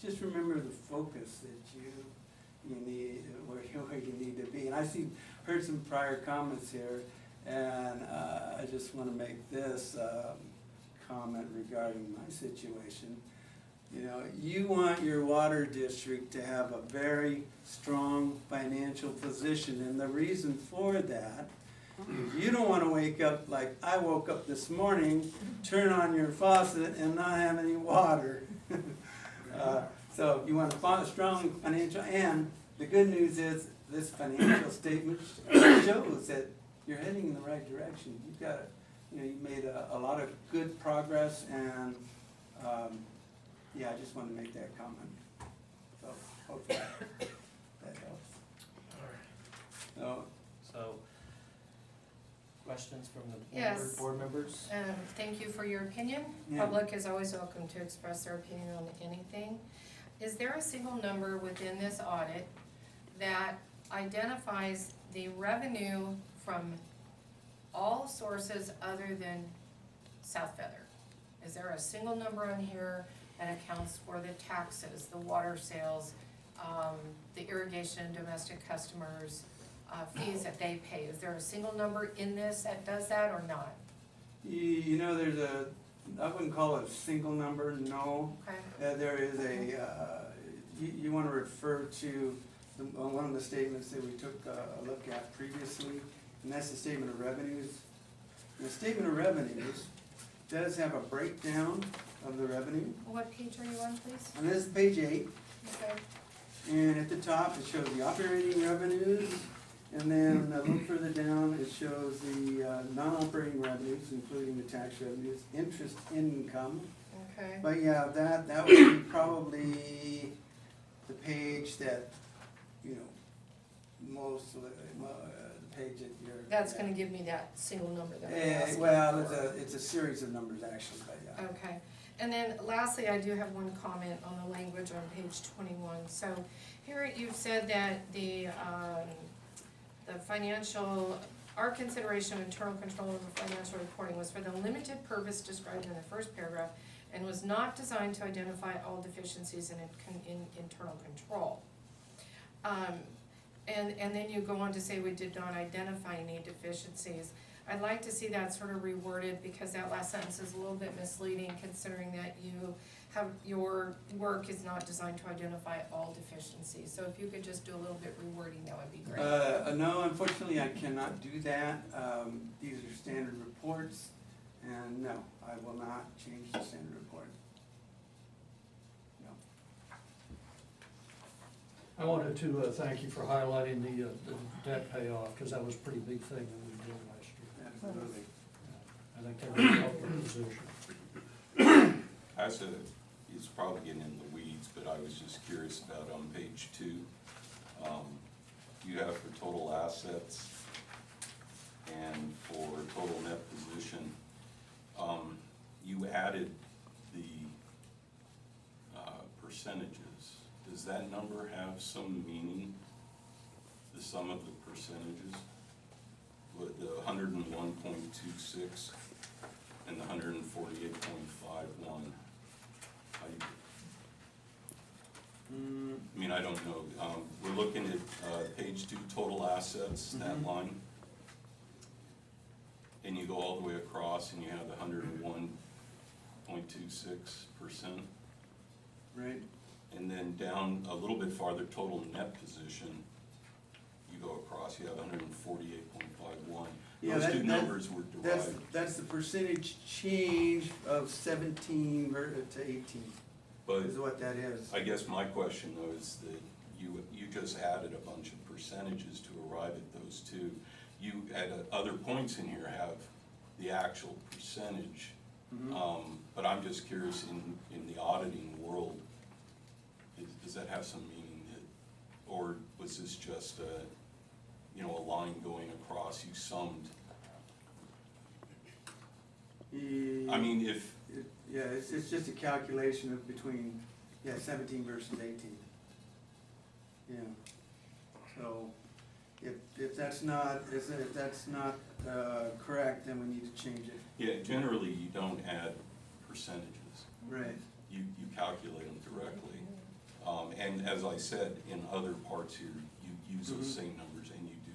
just remember the focus that you need, where you need to be. And heard some prior comments here. And I just want to make this comment regarding my situation. You want your water district to have a very strong financial position, and the reason for that is you don't want to wake up like I woke up this morning, turn on your faucet, and not have any water. So you want a strong financial, and the good news is this financial statement shows that you're heading in the right direction. You've got, you've made a lot of good progress, and yeah, I just wanted to make that comment. So hopefully that helps. So, questions from the Yes. board members? Thank you for your opinion. Yeah. Public is always welcome to express their opinion on anything. Is there a single number within this audit that identifies the revenue from all sources other than South Feather? Is there a single number on here that accounts for the taxes, the water sales, the irrigation and domestic customers, fees that they pay? Is there a single number in this that does that or not? There's I wouldn't call it a single number, no. Okay. There is you want to refer to one of the statements that we took a look at previously, and that's the statement of revenues. The statement of revenues does have a breakdown of the revenue. What page are you on, please? And this is page 8. Okay. And at the top, it shows the operating revenues, and then a little further down, it shows the non-operating revenues, including the tax revenues, interest income. Okay. But yeah, that would be probably the page that, most of the page that you're. That's gonna give me that single number that I asked. Well, it's a series of numbers actually, but yeah. Okay, And then lastly, I do have one comment on the language on page 21. So here you've said that the financial, our consideration of internal control over financial reporting was for the limited purpose described in the first paragraph and was not designed to identify all deficiencies in internal control. And then you go on to say we did not identify any deficiencies. I'd like to see that sort of reworded because that last sentence is a little bit misleading considering that you have, your work is not designed to identify all deficiencies. So if you could just do a little bit rewording, that would be great. No, unfortunately, I cannot do that. These are standard reports, and no, I will not change the standard report. No. I wanted to thank you for highlighting the debt payoff, because that was a pretty big thing that we did last year. Absolutely. I think that really helped our position. I said, it's probably getting in the weeds, but I was just curious about on page 2, you have for total assets and for total net position, you added the percentages. Does that number have some meaning, the sum of the percentages? With the 101.26 and the 148.51? I mean, I don't know. We're looking at page 2, total assets, that line. And you go all the way across and you have the 101.26%. Right. And then down a little bit farther, total net position, you go across, you have 148.51. Yeah, Those two numbers were derived. That's the percentage change of 17 to 18. But Is what that is. I guess my question though is that you just added a bunch of percentages to arrive at those two. You at other points in here have the actual percentage, but I'm just curious in the auditing world, does that have some meaning that, or was this just a line going across, you summed? I mean, if Yeah, it's just a calculation of between, 17 versus 18. Yeah. So, if that's not, correct, then we need to change it. yeah, generally you don't add percentages. Right. You calculate them directly. And as I said, in other parts here, you use those same numbers and you do.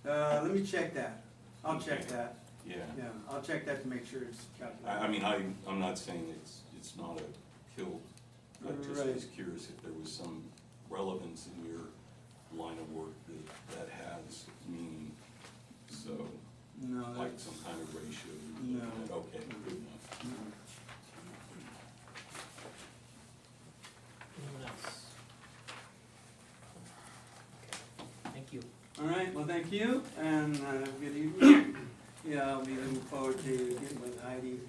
Let me check that. I'll check that. Yeah. Yeah, I'll check that to make sure it's calculated. I mean, I'm not saying it's not a kill. I just was curious if there was some relevance in your line of work that has meaning. So, No, like that's, some kind of ratio. No. Okay, good enough. Anyone else? Okay, thank you. all right, well, thank you, and good evening. Yeah, I'll be looking forward to getting with Heidi.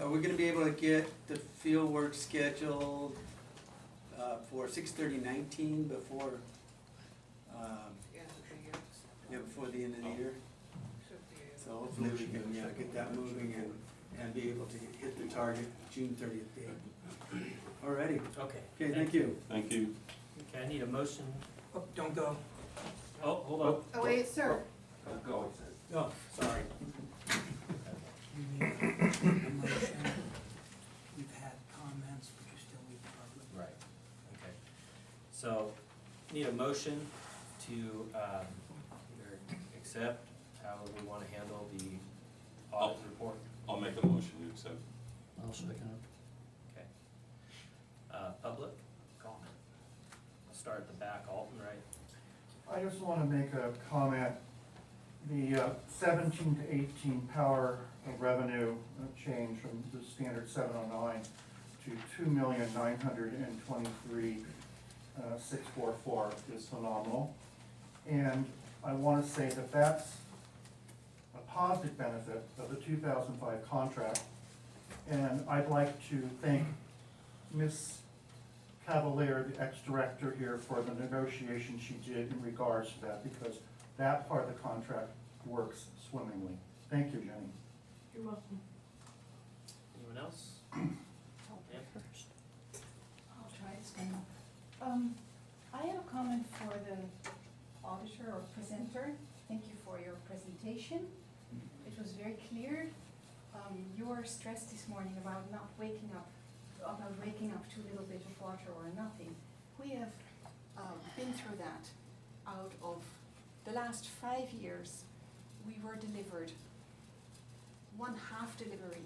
Are we gonna be able to get the field work scheduled for 6/30/19 before, before the end of the year? So hopefully we can, get that moving and be able to hit the target June 30th date. Alrighty. Okay. Okay, thank you. Thank you. Okay, I need a motion. Oh, don't go. Oh, hold on. Oh, wait, sir. Go. Oh, sorry. You need a motion. You've had comments, but you still need the public. Right, okay. So, need a motion to either accept how we want to handle the audit report. I'll make a motion to accept. I'll second it. Okay. Public comment. I'll start at the back, Alton, right? I just want to make a comment. The 17 to 18 power revenue change from the standard 709 to 2,923,644 is phenomenal. And I want to say that that's a positive benefit of the 2005 contract. And I'd like to thank Ms. Cavalier, the ex-director here, for the negotiation she did in regards to that, because that part of the contract works swimmingly. Thank you, Jenny. You're welcome. Anyone else? I have a comment for the auditor or presenter. Thank you for your presentation. It was very clear. Your stress this morning about not waking up, about waking up to a little bit of water or nothing. We have been through that. Out of the last 5 years, we were delivered one half delivery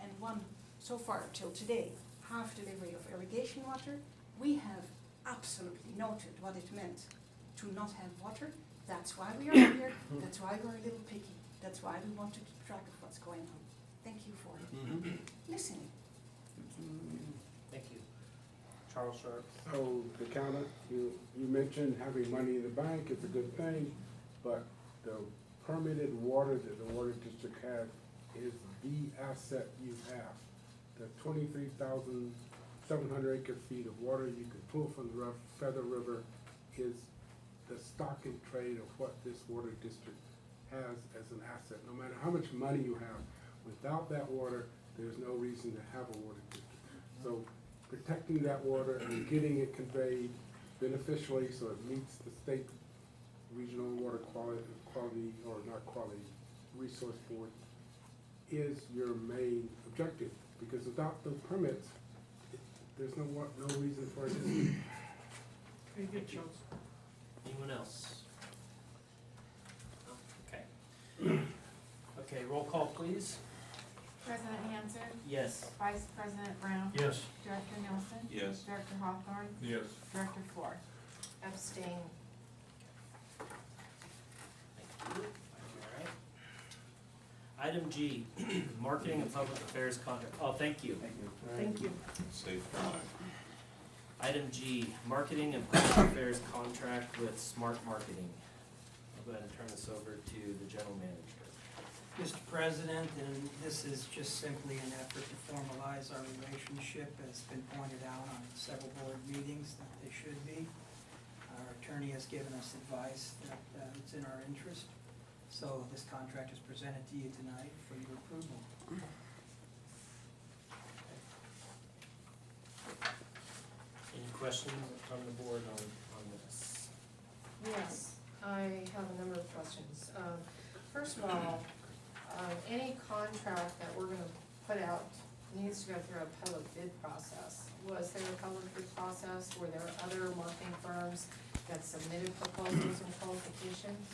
and one, so far till today, half delivery of irrigation water. We have absolutely noted what it meant to not have water. That's why we are here. That's why we're a little picky. That's why we want to keep track of what's going on. Thank you for listening. Thank you. Charles Sharp. So, the counter, you mentioned having money in the bank, it's a good thing, but the permitted water that the water district has is the asset you have. The 23,700 acre feet of water you can pull from the Feather River is the stock and trade of what this water district has as an asset. No matter how much money you have, without that water, there's no reason to have a water district. So protecting that water and getting it conveyed beneficially so it meets the state regional water quality or not quality resource board is your main objective. Because without the permits, there's no reason for it to be. Very good, Charles. Anyone else? Okay. Okay, roll call please. President Hanson, Yes. Vice President Brown, Yes. Director Nelson, Yes. Director Hawthorne, Yes. Director Ford. Abstain. Thank you. All right. Item G, marketing and public affairs contract. Oh, thank you. Thank you. Safe drive. Item G, marketing and public affairs contract with Smart Marketing. I'll go ahead and turn this over to the general manager. Mr. President, and this is just simply an effort to formalize our relationship, as been pointed out on several board meetings that they should be. Our attorney has given us advice that it's in our interest, so this contract is presented to you tonight for your approval. Any questions from the board on this? Yes, I have a number of questions. First of all, any contract that we're gonna put out needs to go through a public bid process. Was there a public bid process? Were there other marketing firms that submitted proposals and qualifications?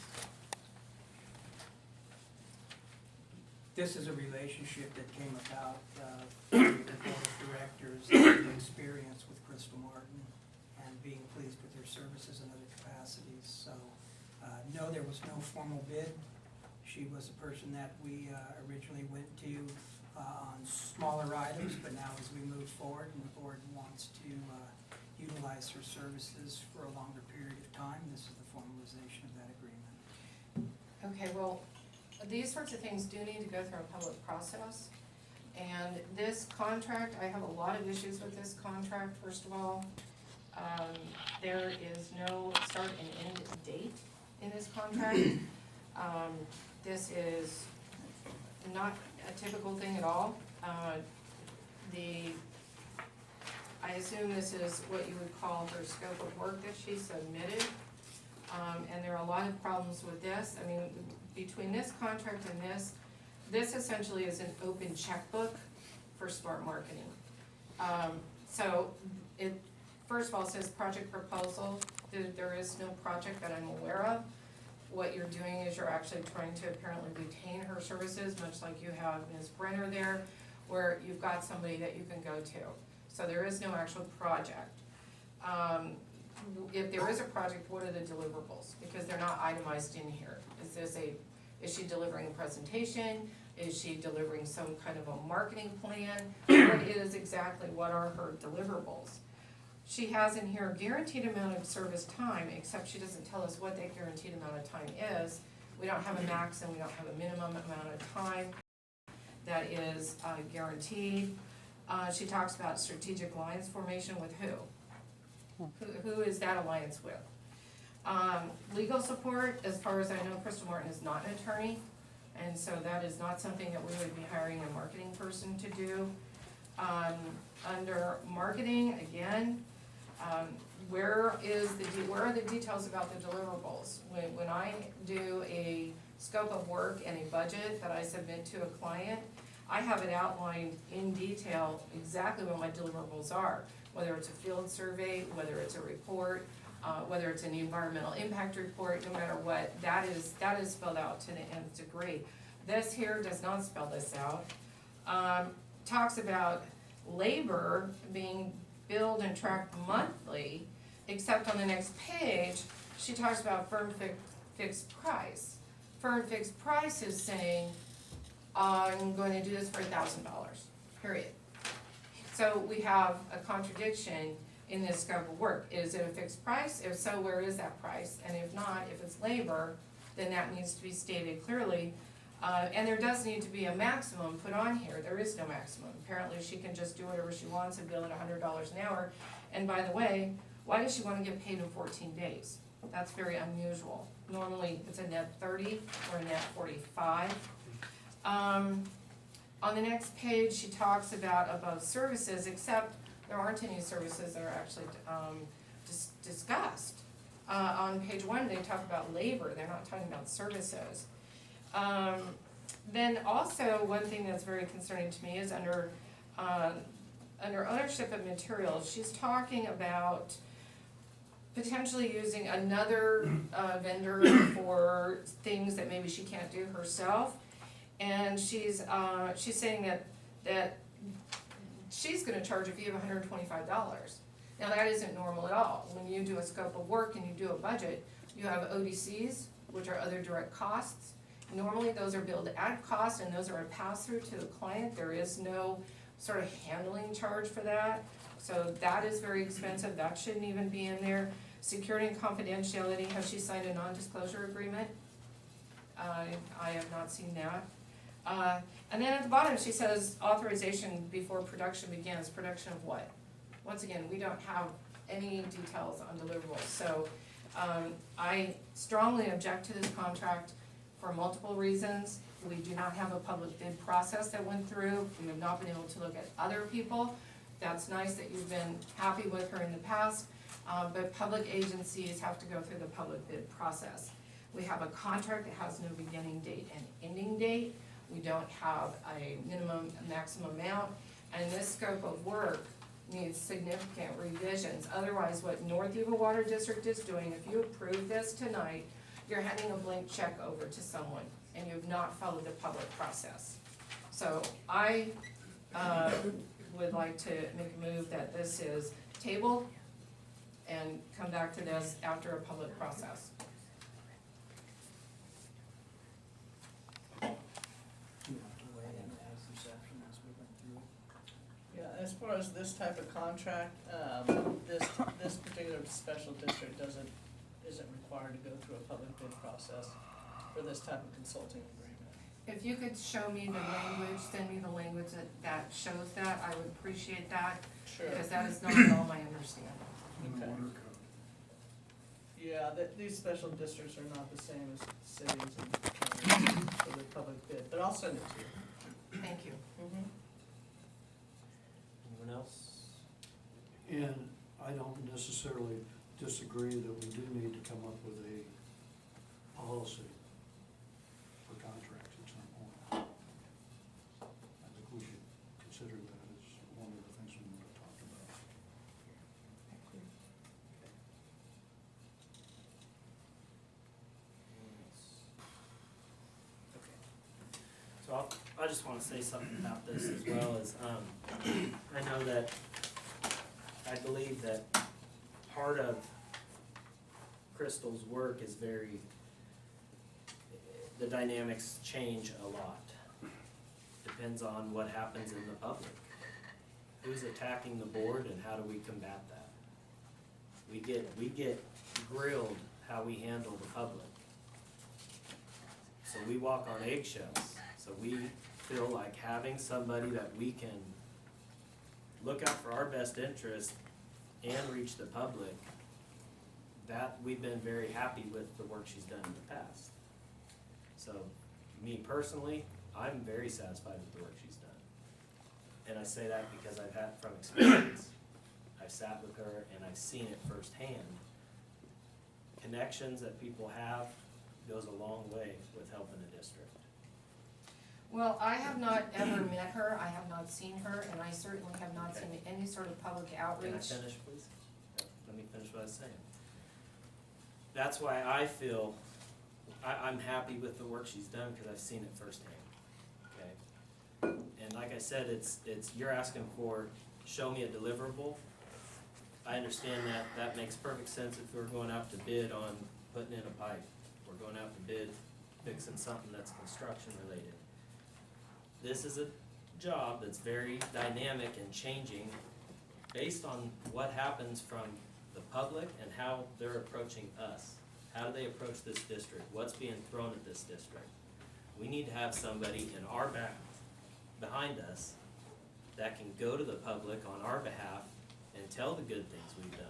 This is a relationship that came about through the board of directors, the experience with Crystal Martin, and being pleased with their services in other capacities. So, no, there was no formal bid. She was a person that we originally went to on smaller items, but now as we move forward and the board wants to utilize her services for a longer period of time, this is the formalization of that agreement. Okay, well, these sorts of things do need to go through a public process. And this contract, I have a lot of issues with this contract, first of all. There is no start and end date in this contract. This is not a typical thing at all. I assume this is what you would call her scope of work that she submitted. And there are a lot of problems with this. I mean, between this contract and this essentially is an open checkbook for Smart Marketing. So it, first of all, says project proposal. There is no project that I'm aware of. What you're doing is you're actually trying to apparently retain her services, much like you have Ms. Brenner there, where you've got somebody that you can go to. So there is no actual project. If there is a project, what are the deliverables? Because they're not itemized in here. Is she delivering a presentation? Is she delivering some kind of a marketing plan? What are her deliverables? She has in here a guaranteed amount of service time, except she doesn't tell us what that guaranteed amount of time is. We don't have a max and we don't have a minimum amount of time that is guaranteed. She talks about strategic alliance formation with who? Who is that alliance with? Legal support, as far as I know, Crystal Martin is not an attorney, and so that is not something that we would be hiring a marketing person to do. Under marketing, again, Where are the details about the deliverables? When I do a scope of work and a budget that I submit to a client, I have it outlined in detail exactly what my deliverables are. Whether it's a field survey, whether it's a report, whether it's an environmental impact report, no matter what, that is spelled out to the nth degree. This here does not spell this out. Talks about labor being billed and tracked monthly, except on the next page, she talks about firm fixed price. Firm fixed price is saying, I'm going to do this for $1,000, period. So we have a contradiction in this scope of work. Is it a fixed price? If so, where is that price? And if not, if it's labor, then that needs to be stated clearly. And there does need to be a maximum put on here. There is no maximum. Apparently she can just do whatever she wants and bill it $100 an hour. And by the way, why does she want to get paid in 14 days? That's very unusual. Normally it's a net 30 or a net 45. On the next page, she talks about above services, except there aren't any services that are actually discussed. On page 1, they talk about labor. They're not talking about services. Then also, one thing that's very concerning to me is under ownership of materials, she's talking about potentially using another vendor for things that maybe she can't do herself. And she's saying that she's gonna charge a fee of $125. Now that isn't normal at all. When you do a scope of work and you do a budget, you have ODCs, which are other direct costs. Normally those are billed at cost and those are a pass-through to the client. There is no sort of handling charge for that. So that is very expensive. That shouldn't even be in there. Security and confidentiality, has she signed a non-disclosure agreement? I have not seen that. And then at the bottom, she says authorization before production begins. Production of what? Once again, we don't have any details on deliverables. So I strongly object to this contract for multiple reasons. We do not have a public bid process that went through. We have not been able to look at other people. That's nice that you've been happy with her in the past, but public agencies have to go through the public bid process. We have a contract that has no beginning date and ending date. We don't have a minimum, maximum amount, and this scope of work needs significant revisions. Otherwise, what North Yuba Water District is doing, if you approve this tonight, you're handing a blank check over to someone, and you have not followed the public process. So I would like to make a move that this is tabled and come back to this after a public process. Yeah, as far as this type of contract, this particular special district isn't required to go through a public bid process for this type of consulting agreement. If you could show me the language, send me the language that shows that, I would appreciate that. Sure. Because that is not at all my understanding. Okay. Yeah, these special districts are not the same as cities and counties for the public bid, but I'll send it to you. Thank you. Mm-hmm. Anyone else? And I don't necessarily disagree that we do need to come up with a policy for contracts at some point. I think we should consider that as one of the things we want to talk about. So I just wanna say something about this as well as, I know that, I believe that part of Crystal's work is the dynamics change a lot. Depends on what happens in the public. Who's attacking the board and how do we combat that? We get grilled how we handle the public. So we walk on eggshells. So we feel like having somebody that we can look out for our best interest and reach the public, that we've been very happy with the work she's done in the past. So me personally, I'm very satisfied with the work she's done. And I say that because I've had from experience. I've sat with her and I've seen it firsthand. Connections that people have goes a long way with helping a district. Well, I have not ever met her, I have not seen her, and I certainly have not seen any sort of public Can I outreach. finish, please? Let me finish what I was saying. That's why I feel, I'm happy with the work she's done, because I've seen it firsthand, okay? And like I said, it's, you're asking for, show me a deliverable. I understand that, that makes perfect sense if we're going out to bid on putting in a pipe. We're going out to bid fixing something that's construction related. This is a job that's very dynamic and changing based on what happens from the public and how they're approaching us. How do they approach this district? What's being thrown at this district? We need to have somebody in our back, behind us, that can go to the public on our behalf and tell the good things we've done.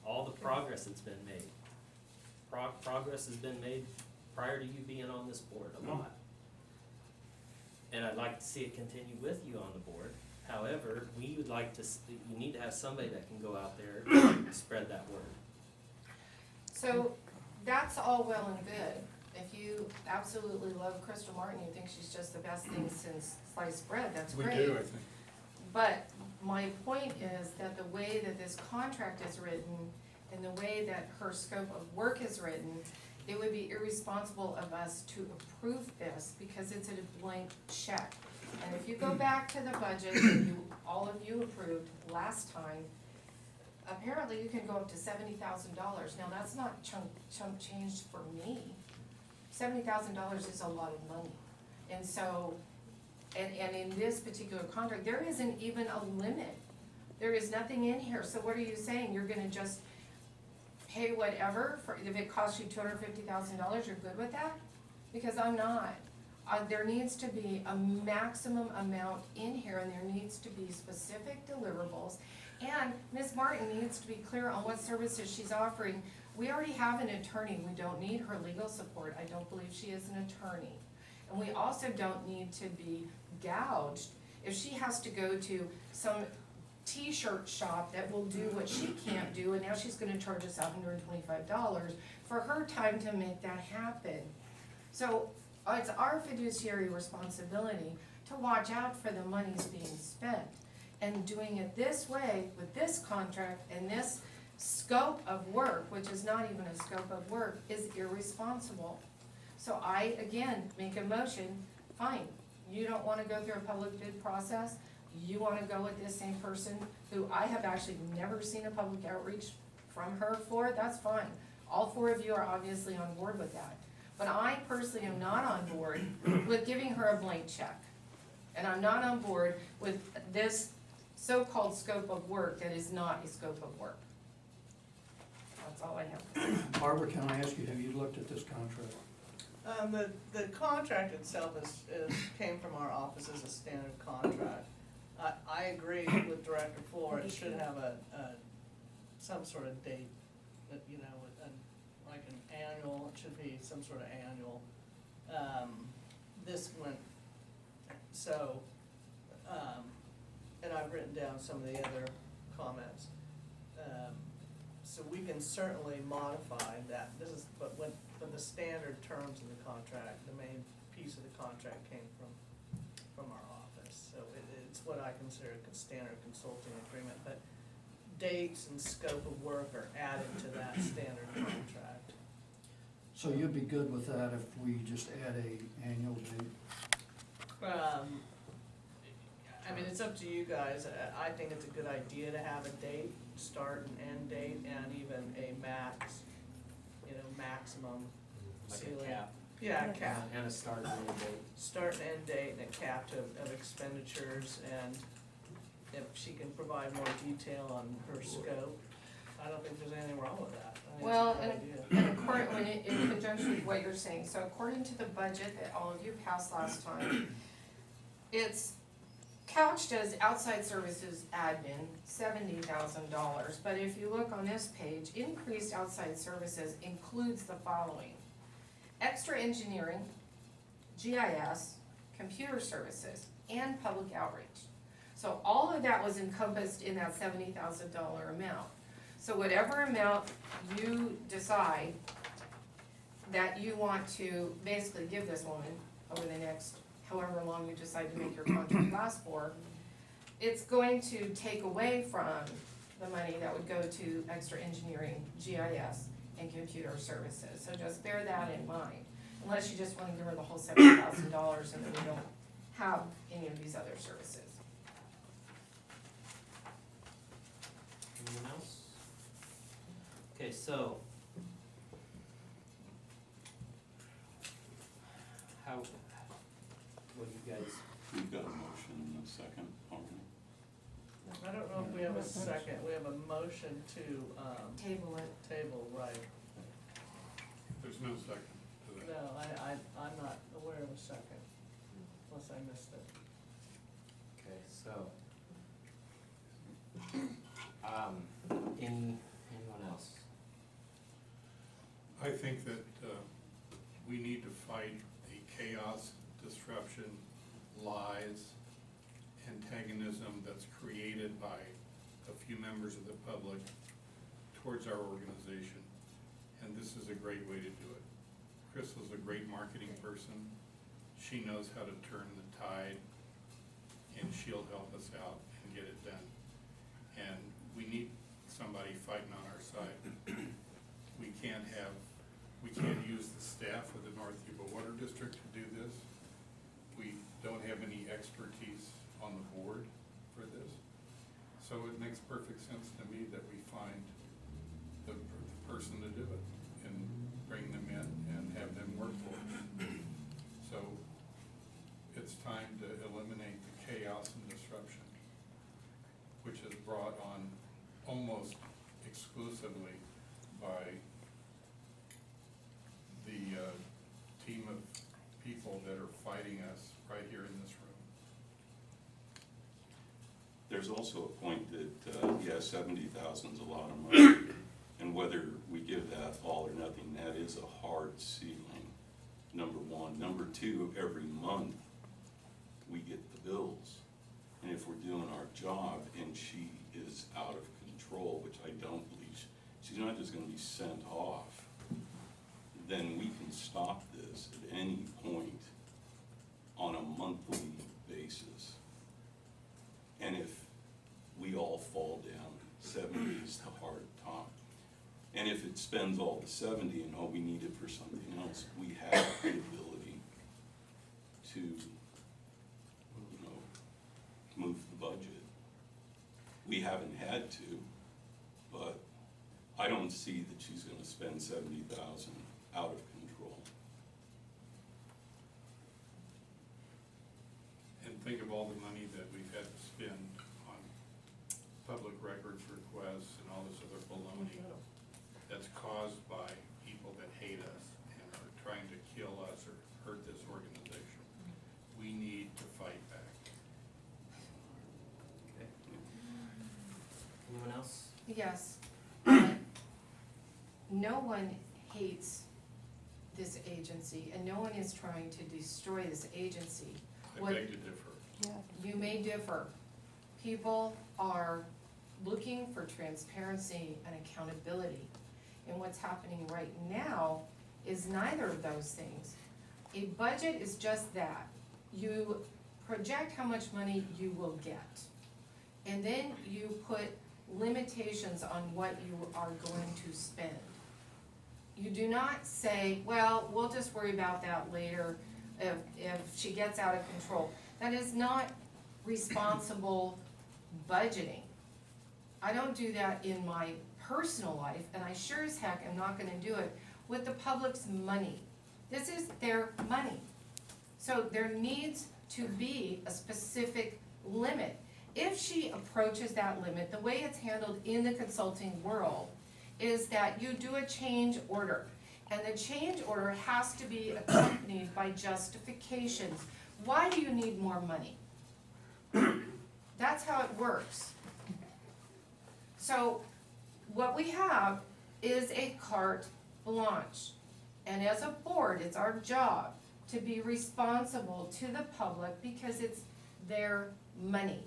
All the progress that's been made. Progress has been made prior to you being on this board, a lot. And I'd like to see it continue with you on the board. However, we would like to, you need to have somebody that can go out there and spread that word. So, that's all well and good. If you absolutely love Crystal Martin, you think she's just the best thing since sliced bread, that's great. We do, I think. But my point is that the way that this contract is written and the way that her scope of work is written, it would be irresponsible of us to approve this because it's a blank check. And if you go back to the budget that all of you approved last time, apparently you can go up to $70,000. Now, that's not chump change for me. $70,000 is a lot of money. And so, and in this particular contract, there isn't even a limit. There is nothing in here. So what are you saying? You're gonna just pay whatever for, if it costs you $250,000, you're good with that? Because I'm not. There needs to be a maximum amount in here, and there needs to be specific deliverables. And Ms. Martin needs to be clear on what services she's offering. We already have an attorney. We don't need her legal support. I don't believe she is an attorney. And we also don't need to be gouged if she has to go to some t-shirt shop that will do what she can't do, and now she's gonna charge us $125 for her time to make that happen. So it's our fiduciary responsibility to watch out for the monies being spent. And doing it this way, with this contract and this scope of work, which is not even a scope of work, is irresponsible. So I, again, make a motion, fine, you don't wanna go through a public bid process, you wanna go with this same person who I have actually never seen a public outreach from her for, that's fine. All four of you are obviously on board with that. But I personally am not on board with giving her a blank check. And I'm not on board with this so-called scope of work that is not a scope of work. That's all I have to say. Barbara, can I ask you, have you looked at this contract? The contract itself came from our office as a standard contract. I agree with Director Floor, it should have some sort of date, that, you know, like an annual, it should be some sort of annual. This went, so, and I've written down some of the other comments. So we can certainly modify that, this is, but the standard terms of the contract, the main piece of the contract came from our office. So it's what I consider a standard consulting agreement, but dates and scope of work are added to that standard contract. So you'd be good with that if we just add a annual date? I mean, it's up to you guys. I think it's a good idea to have a date, start and end date, and even a max, maximum Like a ceiling. cap. Yeah, a cap. And a start and end date. Start and end date and a cap of expenditures, and if she can provide more detail on her scope, I don't think there's anything wrong with that. I think Well, it's a and good idea. in conjunction with what you're saying, so according to the budget that all of you passed last time, it's couched as outside services admin, $70,000, but if you look on this page, increased outside services includes the following: extra engineering, GIS, computer services, and public outreach. So all of that was encompassed in that $70,000 amount. So whatever amount you decide that you want to basically give this woman over the next however long you decide to make your contract last for, it's going to take away from the money that would go to extra engineering, GIS, and computer services. So just bear that in mind, unless you just want to give her the whole $70,000 and then we don't have any of these other services. Anyone else? Okay, so. What do you guys? We've got a motion and a second already. I don't know if we have a second, we have a motion to, Table it. table, right. There's no second to that. No, I'm not aware of a second, unless I missed it. Okay, so. Anyone else? I think that we need to fight the chaos, disruption, lies, antagonism that's created by a few members of the public towards our organization. And this is a great way to do it. Crystal's a great marketing person. She knows how to turn the tide, and she'll help us out and get it done. And we need somebody fighting on our side. We can't use the staff of the North Yuba Water District to do this. We don't have any expertise on the board for this. So it makes perfect sense to me that we find the person to do it and bring them in and have them work for us. So it's time to eliminate the chaos and disruption, which is brought on almost exclusively by the team of people that are fighting us right here in this room. There's also a point that, yeah, 70,000 is a lot of money, and whether we give that all or nothing, that is a hard ceiling, number one. Number two, every month, we get the bills. And if we're doing our job and she is out of control, which I don't believe, she's not just gonna be sent off, then we can stop this at any point on a monthly basis. And if we all fall down, 70 is the hard top. And if it spends all the 70 and all we need it for something else, we have the ability to, you know, move the budget. We haven't had to, but I don't see that she's gonna spend 70,000 out of control. And think of all the money that we've had to spend on public records requests and all this other baloney that's caused by people that hate us and are trying to kill us or hurt this organization. We need to fight back. Okay. Anyone else? Yes. No one hates this agency, and no one is trying to destroy this agency. I beg to differ. Yeah. You may differ. People are looking for transparency and accountability. And what's happening right now is neither of those things. A budget is just that. You project how much money you will get. And then you put limitations on what you are going to spend. You do not say, well, we'll just worry about that later if she gets out of control. That is not responsible budgeting. I don't do that in my personal life, and I sure as heck am not gonna do it with the public's money. This is their money. So there needs to be a specific limit. If she approaches that limit, the way it's handled in the consulting world is that you do a change order. And the change order has to be accompanied by justifications. Why do you need more money? That's how it works. So what we have is a carte blanche. And as a board, it's our job to be responsible to the public because it's their money.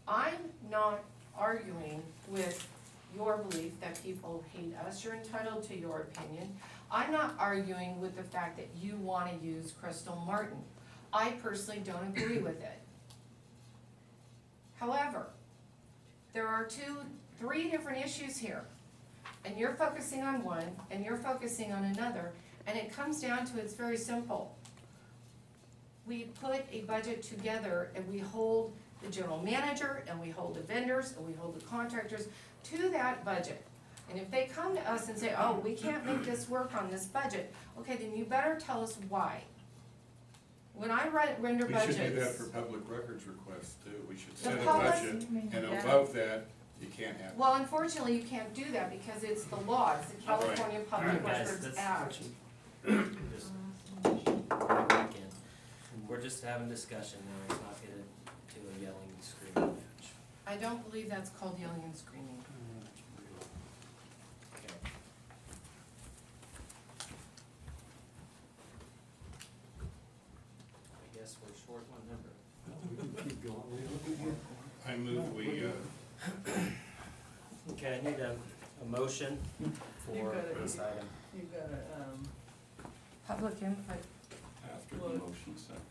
I'm not arguing with your belief that people hate us, you're entitled to your opinion. I'm not arguing with the fact that you wanna use Crystal Martin. I personally don't agree with it. However, there are three different issues here. And you're focusing on one, and you're focusing on another, and it comes down to, it's very simple. We put a budget together and we hold the general manager, and we hold the vendors, and we hold the contractors to that budget. And if they come to us and say, oh, we can't make this work on this budget, okay, then you better tell us why. When I render budgets. We should do that for public records requests too. We should The set a public- budget, and above that, you can't have. Well, unfortunately, you can't do that because it's the law, it's the California Public Alright, guys, Records let's- Act. Just back in. We're just having discussion now, let's not get into a yelling and screaming match. I don't believe that's called yelling and screaming. Okay. I guess we're short one number. Keep going. I move we, Okay, I need a motion for You've got it. this item. You've got a, Public input. After Well, the motion second.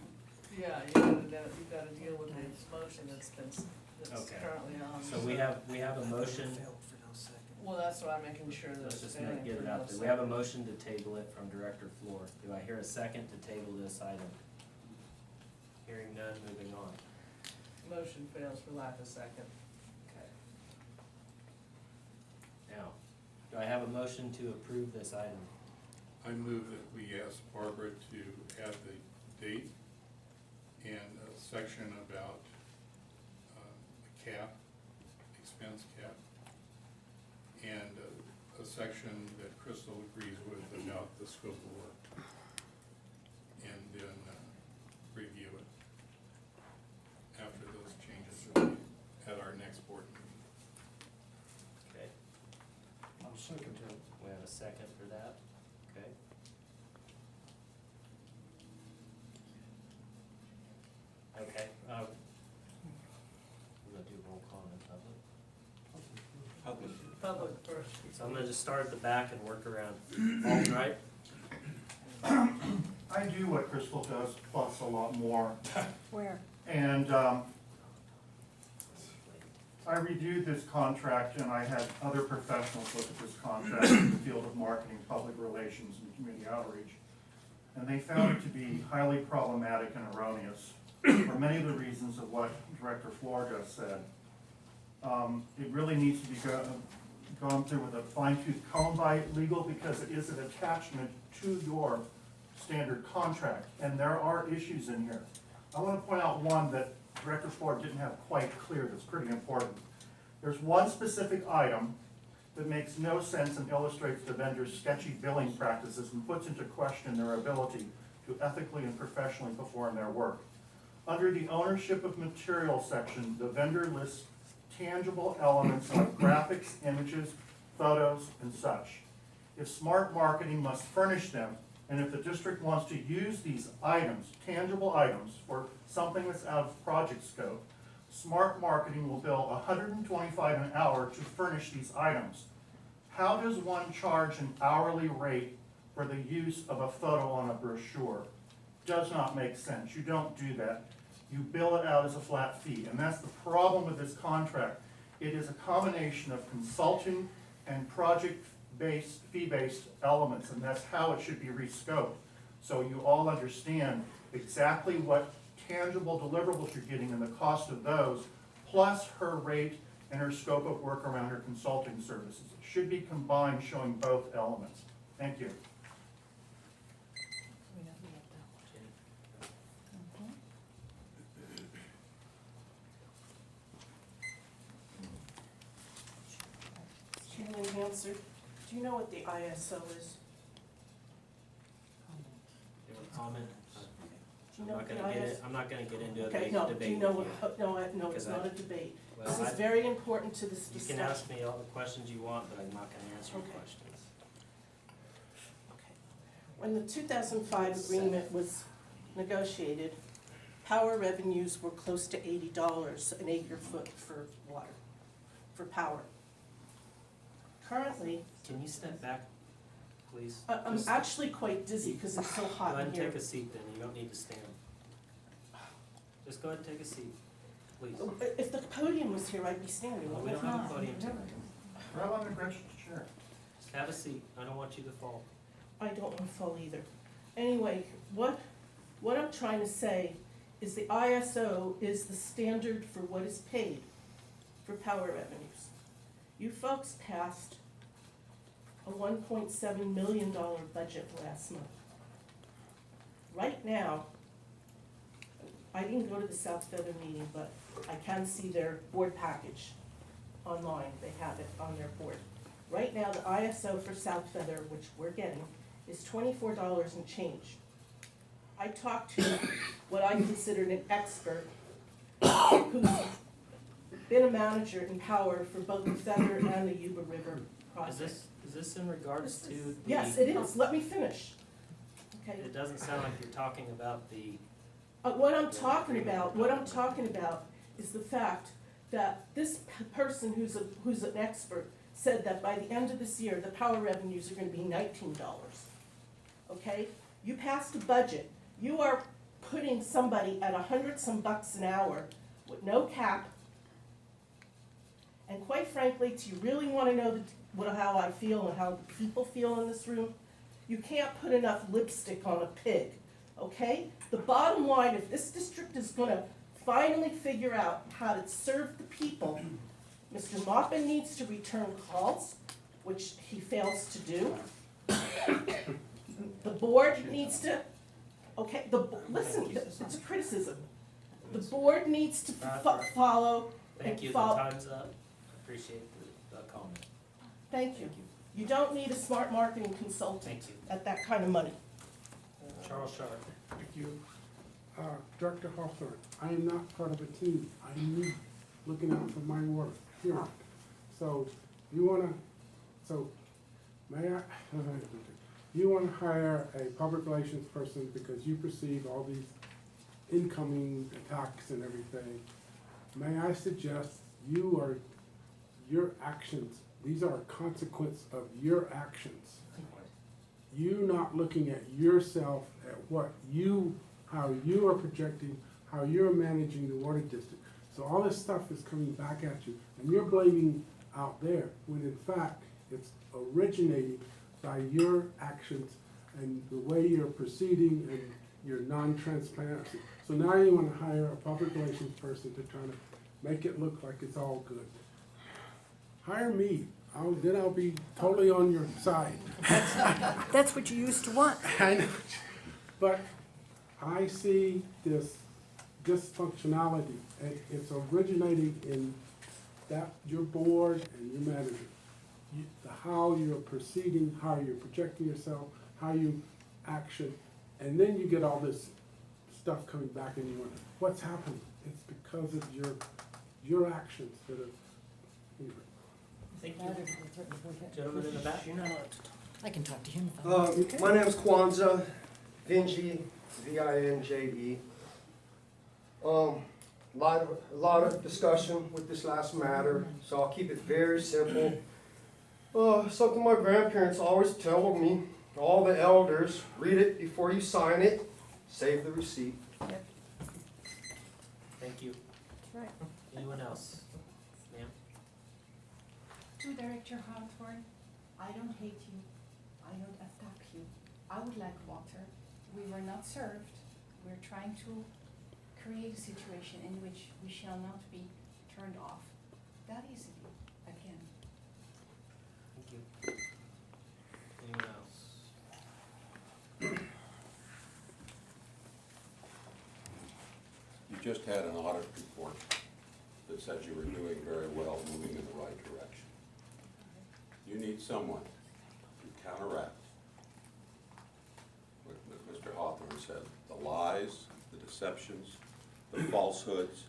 yeah, you've gotta deal with this motion that's Okay. currently on. So we have a motion, Failed for no second. Well, that's why I'm making sure that let's it's just failing get for it no out there. We have a second. motion to table it from Director Floor. Do I hear a second to table this item? Hearing none, moving on. Motion fails for lack of second. Okay. Now, do I have a motion to approve this item? I move that we ask Barbara to add the date and a section about the cap, expense cap, and a section that Crystal agrees with about the scope of work. And then review it after those changes are made at our next board meeting. Okay, I'll second that. we have a second for that, okay? Okay, we're gonna do roll call in public. Public first. So I'm gonna just start at the back and work around. Alden, right? I do what Crystal does, plus a lot more. Where? And I reviewed this contract, and I had other professionals look at this contract in the field of marketing, public relations, and community outreach. And they found it to be highly problematic and erroneous for many of the reasons of what Director Floor just said. It really needs to be gone through with a fine-tooth comb by legal, because it is an attachment to your standard contract, and there are issues in here. I want to point out one that Director Floor didn't have quite clear that's pretty important. There's one specific item that makes no sense and illustrates the vendor's sketchy billing practices and puts into question their ability to ethically and professionally perform their work. Under the ownership of material section, the vendor lists tangible elements like graphics, images, photos, and such. If smart marketing must furnish them, and if the district wants to use these items, tangible items, for something that's out of project scope, smart marketing will bill $125 an hour to furnish these items. How does one charge an hourly rate for the use of a photo on a brochure? Does not make sense. You don't do that. You bill it out as a flat fee, and that's the problem with this contract. It is a combination of consulting and project-based, fee-based elements, and that's how it should be rescoped. So you all understand exactly what tangible deliverables you're getting and the cost of those, plus her rate and her scope of work around her consulting services. It should be combined, showing both elements. Thank you. Chairman Hanser, do you know what the ISO is? Do a comment? Do I'm you know not what gonna the get ISO? it, I'm not gonna get into a Okay, debate no, with do you you. know what, no, no, it's Because not I- a debate. Well, This is I- very important to this You discussion. can ask me all the questions you want, but I'm not gonna answer your Okay. questions. When the 2005 agreement was negotiated, power revenues were close to $80 an acre foot for water, for power. Currently, Can you step back, please? I'm Just actually quite dizzy because it's so Go hot ahead in and here. take a seat then, you don't need to stand. Just go ahead and take a seat, please. If the podium was here, I'd be standing. Well, we don't have a podium tonight. Grab on the Gretchen's chair. Just have a seat, I don't want you to fall. I don't want to fall either. Anyway, what I'm trying to say is the ISO is the standard for what is paid for power revenues. You folks passed a $1.7 million budget last month. Right now, I didn't go to the South Feather meeting, but I can see their board package online. They have it on their board. Right now, the ISO for South Feather, which we're getting, is $24 and change. I talked to what I considered an expert who's been a manager in power for both the Feather and the Yuba River project. Is this in regards to the? Yes, it is. Let me finish. Okay. It doesn't sound like you're talking about the, What I'm talking about is the fact that this person who's an expert said that by the end of this year, the power revenues are gonna be $19. Okay? You passed a budget. You are putting somebody at $100-some an hour with no cap. And quite frankly, do you really wanna know how I feel and how the people feel in this room? You can't put enough lipstick on a pig, okay? The bottom line, if this district is gonna finally figure out how to serve the people, Mr. Maupin needs to return calls, which he fails to do. The board needs to, okay, listen, it's a criticism. The board needs to follow and thank you, the follow. time's up, appreciate the comment. Thank you. You don't need a smart marketing consultant Thank you. at that kind of money. Charles Sharp. Thank you. Director Hawthorne, I am not part of a team. I'm me, looking out for my work, period. So, may I, you wanna hire a public relations person because you perceive all these incoming attacks and everything. May I suggest your actions, these are a consequence of your actions. You not looking at yourself, at how you are projecting, how you're managing the water district. So all this stuff is coming back at you, and you're blaming out there, when in fact, it's originating by your actions and the way you're proceeding and your non-transparency. So now you wanna hire a public relations person to try to make it look like it's all good. Hire me, then I'll be totally on your side. That's what you used to want. I know, but I see this dysfunctionality, and it's originating in your board and your manager. How you're proceeding, how you're projecting yourself, how you action, and then you get all this stuff coming back and you wonder, what's happening? It's because of your actions that have, anyway. Thank you. Gentleman in the back. You're not allowed to talk. I can talk to him. My name's Kwanzaa, Vinje, V-I-N-J-E. A lot of discussion with this last matter, so I'll keep it very simple. Something my grandparents always told me, all the elders, read it before you sign it, save the receipt. Thank you. Right. Anyone else? Ma'am? To Director Hawthorne, I don't hate you, I don't attack you. I would like water. We were not served. We're trying to create a situation in which we shall not be turned off that easily again. Thank you. Anyone else? You just had an audit report that said you were doing very well, moving in the right direction. You need someone to counteract what Mr. Hawthorne said, the lies, the deceptions, the falsehoods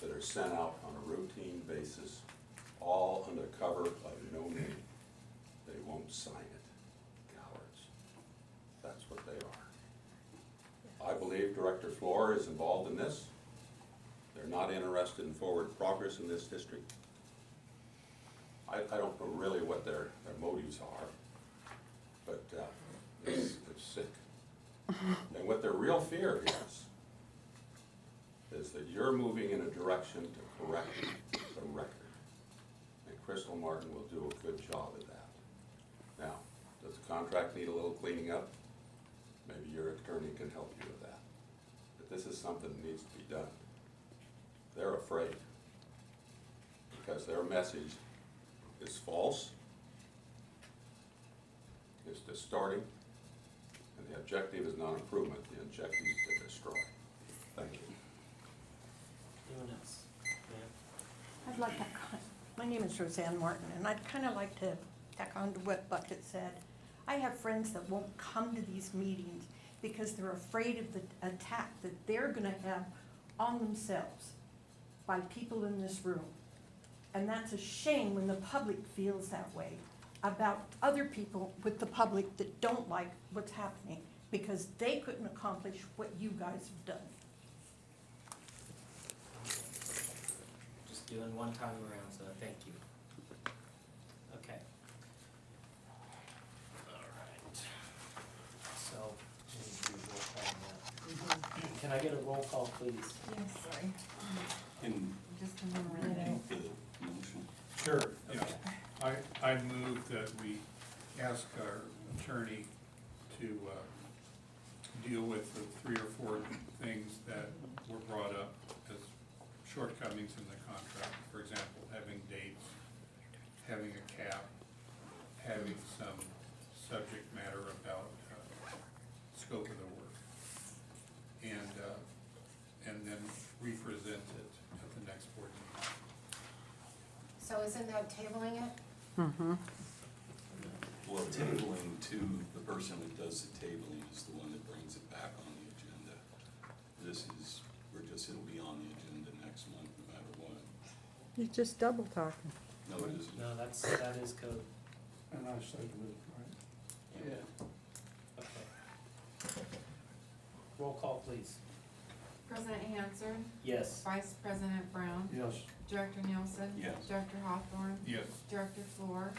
that are sent out on a routine basis, all under cover of no name. They won't sign it. Cowards. That's what they are. I believe believe Director Floor is involved in this. They're not interested in forward progress in this district. I don't know really what their motives are, but it's sick. And what their real fear is that you're moving in a direction to correct the record. And Crystal Martin will do a good job of that. Now, does the contract need a little cleaning up? Maybe your attorney can help you with that. But this is something that needs to be done. They're afraid because their message is false, it's distorting, and the objective is not improvement, the objective is to destroy. Thank you. Anyone else? Ma'am? I'd like to, my name is Roseanne Martin, and I'd kind of like to tack on to what Bucket said. I have friends that won't come to these meetings because they're afraid of the attack that they're gonna have on themselves by people in this room. And that's a shame when the public feels that way about other people with the public that don't like what's happening because they couldn't accomplish what you guys have done. Just doing one time around, so thank you. Okay. All right. So, we need to do roll call on that. Can I get a roll call, please? Yes, sorry. In Just a moment. the motion? Sure, yeah. I move that we ask our attorney to deal with the 3 or 4 things that were brought up as shortcomings in the contract. For example, having dates, having a cap, having some subject matter about scope of the work, and then represent it at the next board meeting. So isn't that tabling it? Mm-hmm. Well, tabling to the person that does the tabling is the one that brings it back on the agenda. It'll be on the agenda next month, no matter what. You're just double talking. No, it isn't. No, that is code. And I seconded it, right? Yeah. Okay. Roll call, please. President Hanson, Yes. Vice President Brown, Yes. Director Nelson. Yes. Director Hawthorne, Yes. Director Floor.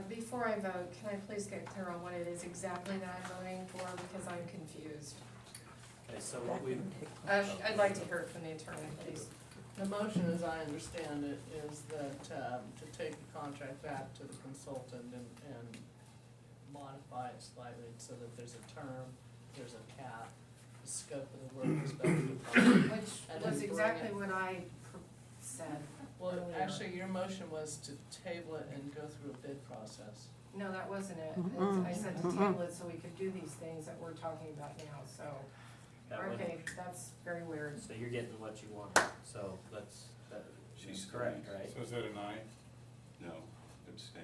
Before I vote, can I please get clear on what it is exactly that I'm voting for, because I'm confused. Okay, so what we, I'd like to hear it from the attorney, please. The motion, as I understand it, is that, to take the contract back to the consultant and modify it slightly so that there's a term, there's a cap, the scope of the work is specified. Which And was then bring exactly it- what I said. Well, earlier. actually, your motion was to table it and go through a bid process. No, that wasn't it. Mm-mm. I said to table it so we could do these things that we're talking about now, so, that would, okay, that's very weird. so you're getting what you want, so she's She's correct, right? So is that an aye? No, abstain.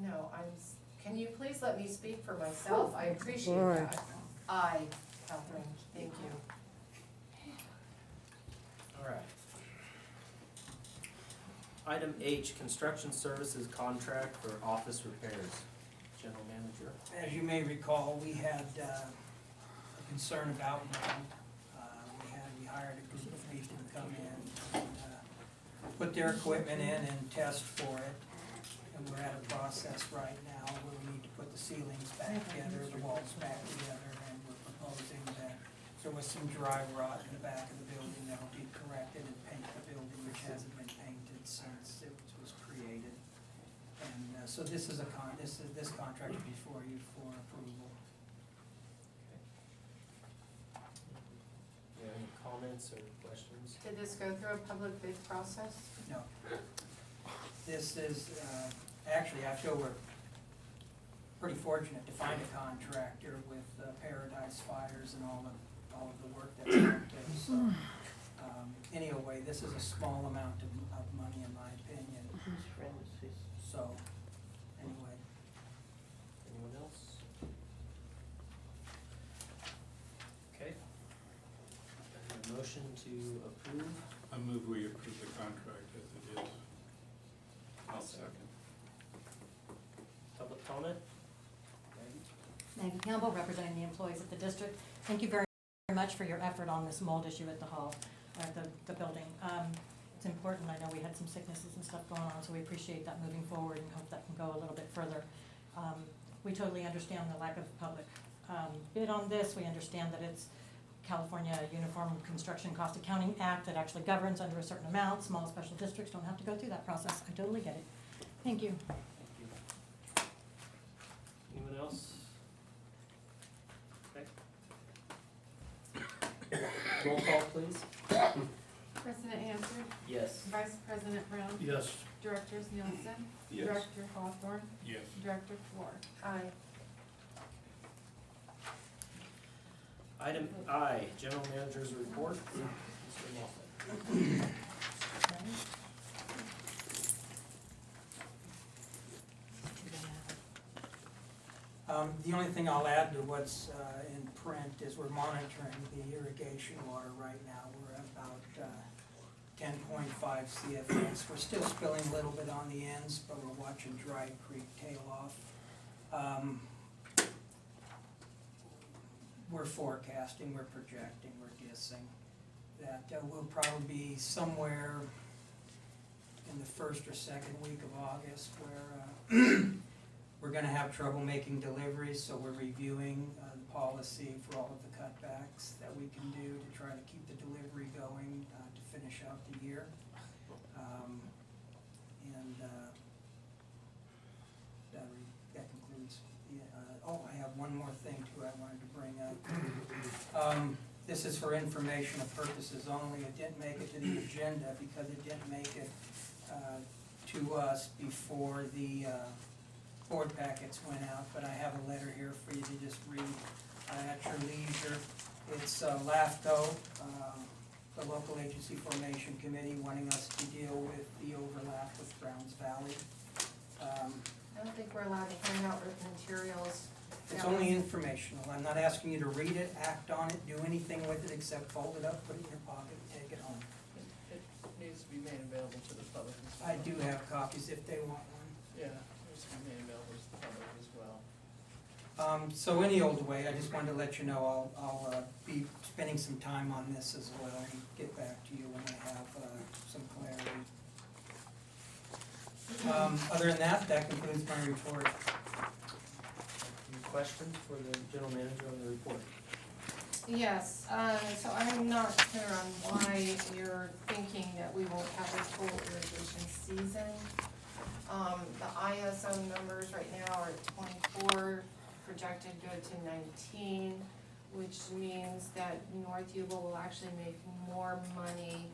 No, can you please let me speak for myself? I appreciate Boy. that. Aye, Catherine, thank you. All right. Item H, construction services contract for office repairs. General Manager. As you may recall, we had a concern about one. We hired a group of people to come in and put their equipment in and test for it. And we're at a process right now where we need to put the ceilings back together, the walls back together, and we're proposing that there was some dry rot in the back of the building that'll be corrected and paint the building, which hasn't been painted since it was created. And so this is this contract is before you for approval. You have any comments or questions? Did this go through a public bid process? No. This is, actually, I feel we're pretty fortunate to find a contractor with Paradise Fires and all of the work that's out there, so. Anyway, this is a small amount of money in my opinion. So, anyway. Anyone else? Okay. A motion to approve. I move we approve the contract as it is. I'll second. Public comment? Sandy Campbell, representing the employees at the district. Thank you very much for your effort on this mold issue at the hall, at the building. It's important. I know we had some sicknesses and stuff going on, so we appreciate that moving forward and hope that can go a little bit further. We totally understand the lack of public bid on this. We understand that it's California Uniform Construction Cost Accounting Act that actually governs under a certain amount. Small special districts don't have to go through that process. I totally get it. Thank you. Anyone else? Okay. Roll call, please. President Hanson, Yes. Vice President Brown, Yes. Directors Nielsen, Yes. Director Hawthorne, Yes. Director Fluor. Aye. Item I, General Manager's Report. Mr. Moffett. The only thing I'll add to what's in print is we're monitoring the irrigation water right now. We're at about 10.5 CFS. We're still spilling a little bit on the ends, but we're watching Dry Creek tail off. We're forecasting, we're projecting, we're guessing that we'll probably be somewhere in the first or second week of August where we're gonna have trouble making deliveries, so we're reviewing the policy for all of the cutbacks that we can do to try to keep the delivery going to finish out the year. That concludes. I have one more thing too I wanted to bring up. This is for informational purposes only. It didn't make it to the agenda because it didn't make it to us before the board packets went out, but I have a letter here for you to just read at your leisure. It's LAFCO, the Local Agency Formation Committee, wanting us to deal with the overlap with Browns Valley. I don't think we're allowed to hand out written materials. It's only informational. I'm not asking you to read it, act on it, do anything with it except fold it up, put it in your pocket, and take it home. It needs to be made available to the public as well. I do have copies if they want one. Yeah, it needs to be made available to the public as well. So any old way, I just wanted to let you know I'll be spending some time on this as well and get back to you when I have some clarity. Other than that, that concludes my report. Any questions for the General Manager on the report? Yes, so I'm not clear on why you're thinking that we won't have a full irrigation season. The ISO numbers right now are at 24, projected go to 19, which means that North Yuba will actually make more money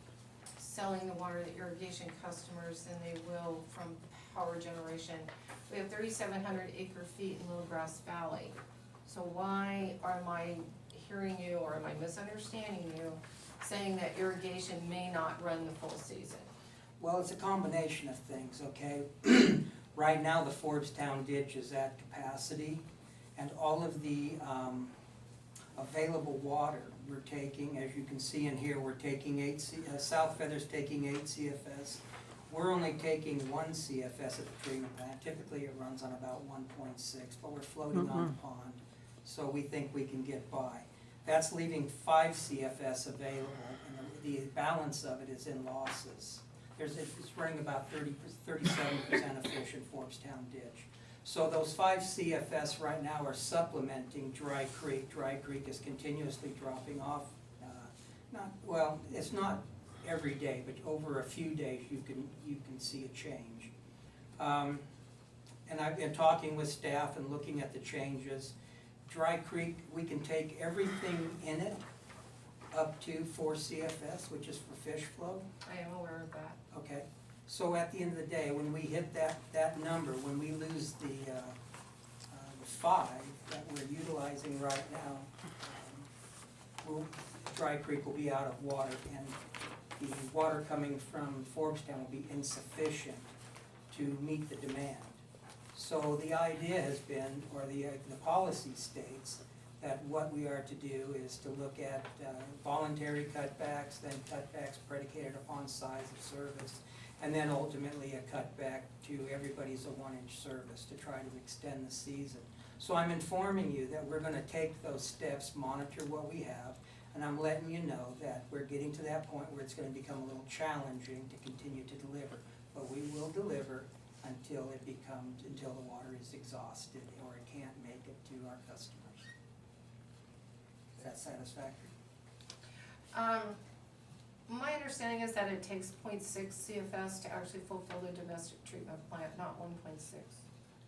selling the water to irrigation customers than they will from power generation. We have 3,700 acre feet in Little Grass Valley. So why am I hearing you, or am I misunderstanding you, saying that irrigation may not run the full season? Well, it's a combination of things, okay? Right now, the Forbes-town ditch is at capacity, and all of the available water we're taking, as you can see in here, we're taking South Feather's taking 8 CFS. We're only taking 1 CFS at the treatment plant. Typically, it runs on about 1.6, but we're floating on the pond, so we think we can get by. That's leaving 5 CFS available, and the balance of it is in losses. It's running about 37% efficient Forbes-town ditch. So those 5 CFS right now are supplementing Dry Creek. Dry Creek is continuously dropping off. It's not every day, but over a few days you can see a change. And I've been talking with staff and looking at the changes. Dry Creek, we can take everything in it up to 4 CFS, which is for fish flow. I am aware of that. Okay, so at the end of the day, when we hit that number, when we lose the 5 that we're utilizing right now, Dry Creek will be out of water, and the water coming from Forbes-town will be insufficient to meet the demand. So the idea has been, or the policy states, that what we are to do is to look at voluntary cutbacks, then cutbacks predicated upon size of service, and then ultimately a cutback to everybody's a 1-inch service to try to extend the season. So I'm informing you that we're gonna take those steps, monitor what we have, and I'm letting you know that we're getting to that point where it's gonna become a little challenging to continue to deliver. But we will deliver until the water is exhausted or it can't make it to our customers. Is that satisfactory? My understanding is that it takes 0.6 CFS to actually fulfill the domestic treatment plant, not 1.6.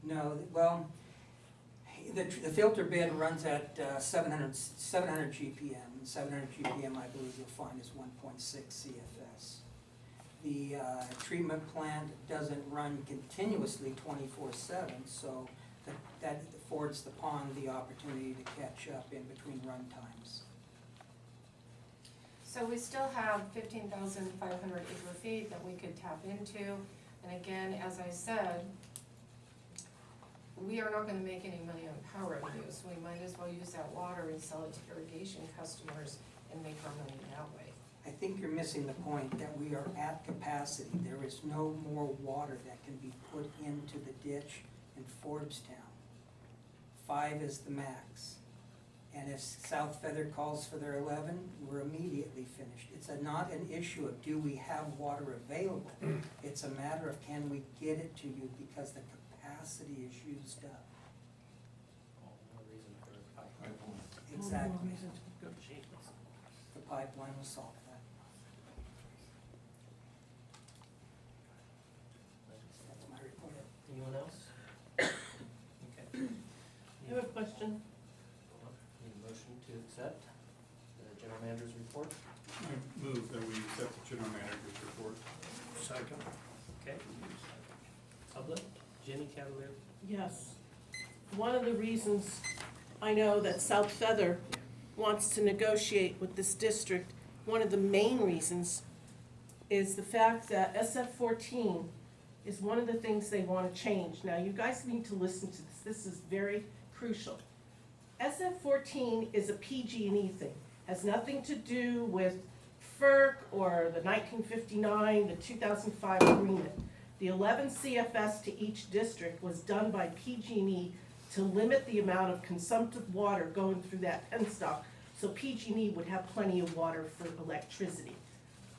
No, well, the filter bed runs at 700 GPM. 700 GPM, I believe you'll find, is 1.6 CFS. The treatment plant doesn't run continuously 24/7, so that affords the pond the opportunity to catch up in between run times. So we still have 15,500 acre feet that we could tap into. And again, as I said, we are not gonna make any money on power revenue, so we might as well use that water and sell it to irrigation customers and make our money that way. I think you're missing the point that we are at capacity. There is no more water that can be put into the ditch in Forbstown. 5 is the max. And if South Feather calls for their 11, we're immediately finished. It's not an issue of do we have water available. It's a matter of can we get it to you because the capacity is used up. No reason for a pipeline. Exactly. The pipeline will solve that. That's my report. Anyone else? Okay. I have a question. Need a motion to accept the general manager's report? I move that we accept the general manager's report. Second. Okay. Public, Jenny Cavalier? Yes. One of the reasons I know that South Feather wants to negotiate with this district, one of the main reasons is the fact that SF-14 is one of the things they want to change. Now, you guys need to listen to this. This is very crucial. SF-14 is a PG&E thing. Has nothing to do with FERC or the 1959, the 2005 agreement. The 11 CFS to each district was done by PG&E to limit the amount of consumptive water going through that penstock, so PG&E would have plenty of water for electricity.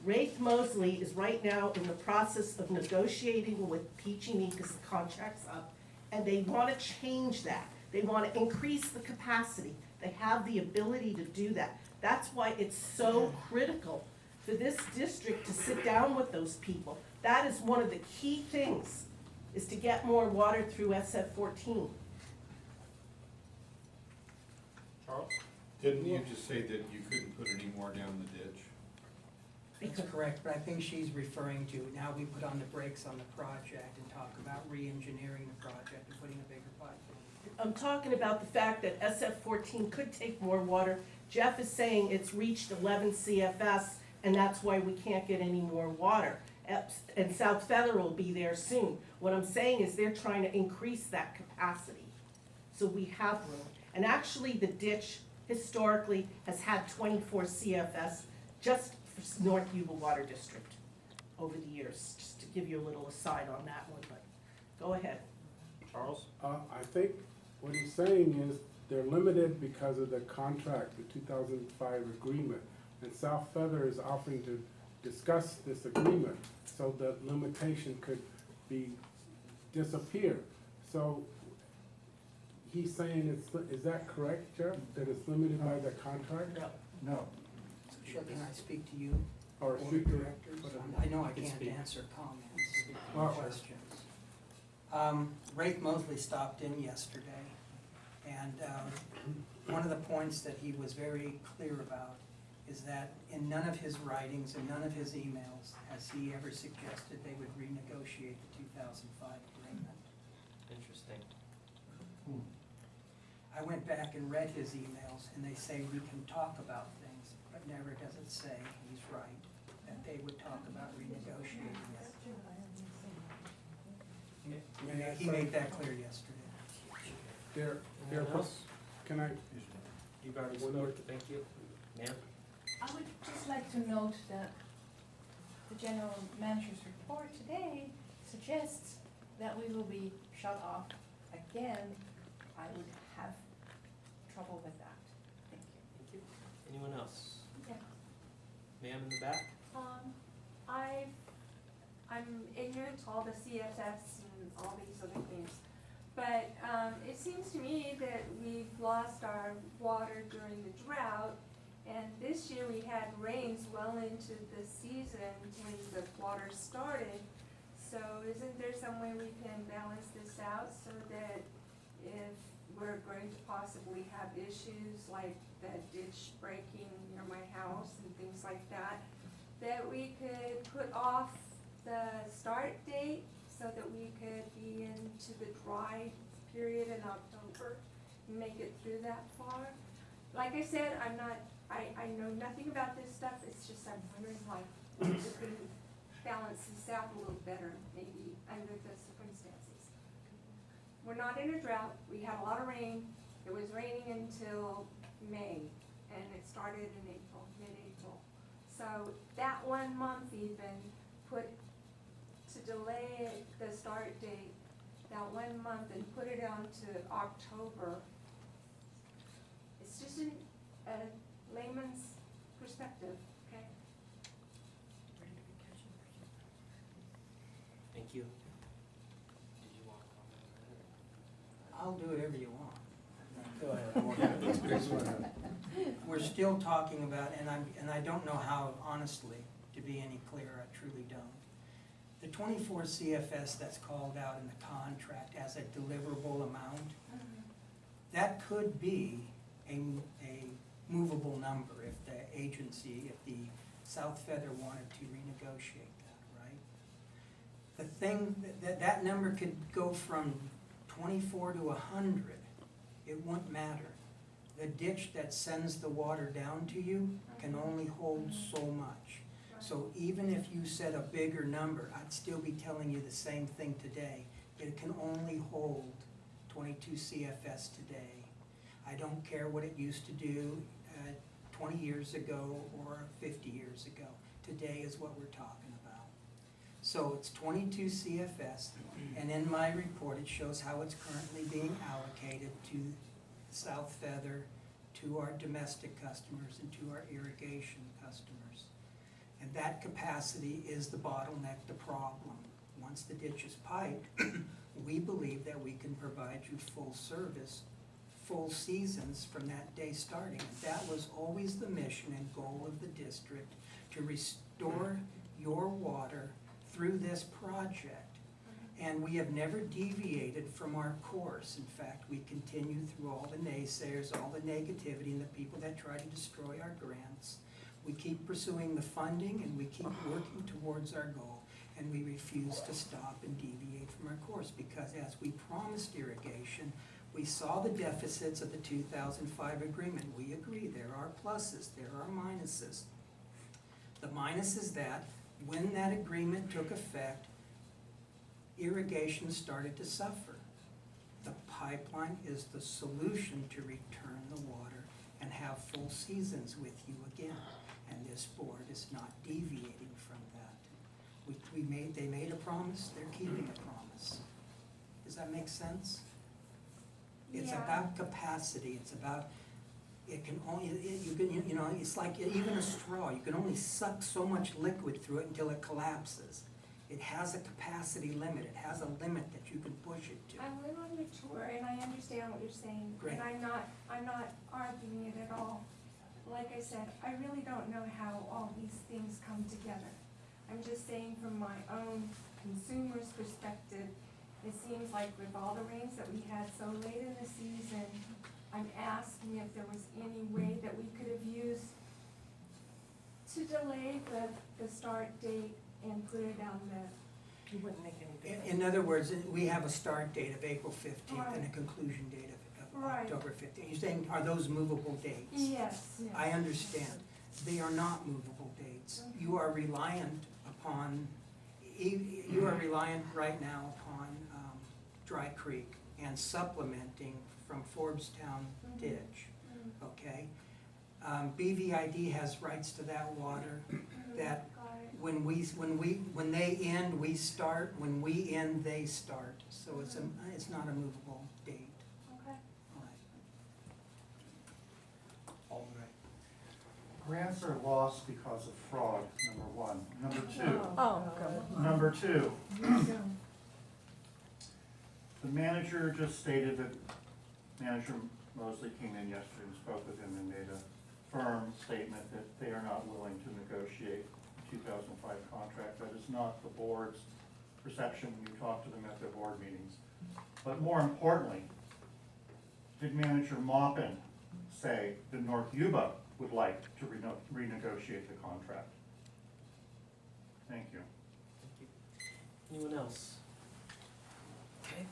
Rafe Mosley is right now in the process of negotiating with PG&E because the contract's up, and they want to change that. They want to increase the capacity. They have the ability to do that. That's why it's so critical for this district to sit down with those people. That is one of the key things, is to get more water through SF-14. Charles? Didn't you just say that you couldn't put any more down the ditch? That's correct, but I think she's referring to, now we put on the brakes on the project and talk about re-engineering the project and putting a bigger pipe in. I'm talking about the fact that SF-14 could take more water. Jeff is saying it's reached 11 CFS, and that's why we can't get any more water. And South Feather will be there soon. What I'm saying is they're trying to increase that capacity, so we have room. And actually, the ditch historically has had 24 CFS just for North Yuba Water District over the years, just to give you a little aside on that one, but go ahead. Charles? I think what he's saying is they're limited because of the contract, the 2005 agreement. And South Feather is offering to discuss this agreement so that limitation could disappear. So he's saying is that correct, Jeff? That it's limited by the contract? No. Sure, can I speak to you? Or Board speak of to- directors? I know I Can can't speak. answer comments, Well, questions. Rafe Mosley stopped in yesterday, and one of the points that he was very clear about is that in none of his writings and none of his emails has he ever suggested they would renegotiate the 2005 agreement. Interesting. I went back and read his emails, and they say we can talk about things, but never does it say, he's right, that they would talk about renegotiating it. He made that clear yesterday. Anyone else? Can I? You've already One more. spoke, thank you. Ma'am? I would just like to note that the general manager's report today suggests that we will be shut off again I would have trouble with that. Thank you. Thank you. Anyone else? Yeah. Ma'am in the back? I'm ignorant to all the CSS and all these other things, but it seems to me that we've lost our water during the drought, and this year we had rains well into the season when the water started. So isn't there some way we can balance this out so that if we're going to possibly have issues like that ditch breaking near my house and things like that, that we could put off the start date so that we could be into the dry period in October and make it through that far? Like I said, I know nothing about this stuff, it's just I'm wondering like, if we can balance this out a little better, maybe under the circumstances. We're not in a drought, we had a lot of rain, it was raining until May, and it started in April, mid-April. So that 1 month even to delay the start date, that 1 month and put it on to October, it's just in a layman's perspective, okay? Thank you. Did you want to comment on that? I'll do whatever you want. Go ahead. We're still talking about, and I don't know how, honestly, to be any clearer, I truly don't. The 24 CFS that's called out in the contract as a deliverable amount, that could be a movable number if the agency, if the South Feather wanted to renegotiate that, right? The thing, that number could go from 24 to 100, it wouldn't matter. The ditch that sends the water down to you can only hold so much. So even if you said a bigger number, I'd still be telling you the same thing today. It can only hold 22 CFS today. I don't care what it used to do 20 years ago or 50 years ago. Today is what we're talking about. So it's 22 CFS, and in my report it shows how it's currently being allocated to South Feather, to our domestic customers, and to our irrigation customers. And that capacity is the bottleneck, the problem. Once the ditch is piped, we believe that we can provide you full service, full seasons from that day starting. And that was always the mission and goal of the district, to restore your water through this project. And we have never deviated from our course. In fact, we continue through all the naysayers, all the negativity, and the people that try to destroy our grants. We keep pursuing the funding, and we keep working towards our goal. And we refuse to stop and deviate from our course, because as we promised irrigation, we saw the deficits of the 2005 agreement. We agree there are pluses, there are minuses. The minus is that when that agreement took effect, irrigation started to suffer. The pipeline is the solution to return the water and have full seasons with you again. And this board is not deviating from that. They made a promise, they're keeping a promise. Does that make sense? It's about capacity, it's about, it can only, you know, it's like even a straw, you can only suck so much liquid through it until it collapses. It has a capacity limit, it has a limit that you can push it to. I'm a little immature and I understand what you're saying. Great. And I'm not arguing it at all. Like I said, I really don't know how all these things come together. I'm just saying from my own consumer's perspective, it seems like with all the rains that we had so late in the season, I'm asking if there was any way that we could have used to delay the start date and put it on the. It wouldn't make any difference. In other words, we have a start date of April 15th and a conclusion date of October 15th. You're saying, are those movable dates? Yes. I understand. They are not movable dates. You are reliant upon, you are reliant right now upon Dry Creek and supplementing from Forbstown Ditch, okay? BVID has rights to that water, that when they end, we start, when we end, they start. So it's not a movable date. Okay. Clients are lost because of fraud, number one. Number two. Oh, God. Number two, the manager just stated that Manager Mosley came in yesterday and spoke with him and made a firm statement that they are not willing to negotiate the 2005 contract. That is not the board's perception when you talk to them at their board meetings. But more importantly, did Manager Maupin say that North Yuba would like to renegotiate the contract? Thank you. Anyone else? Okay.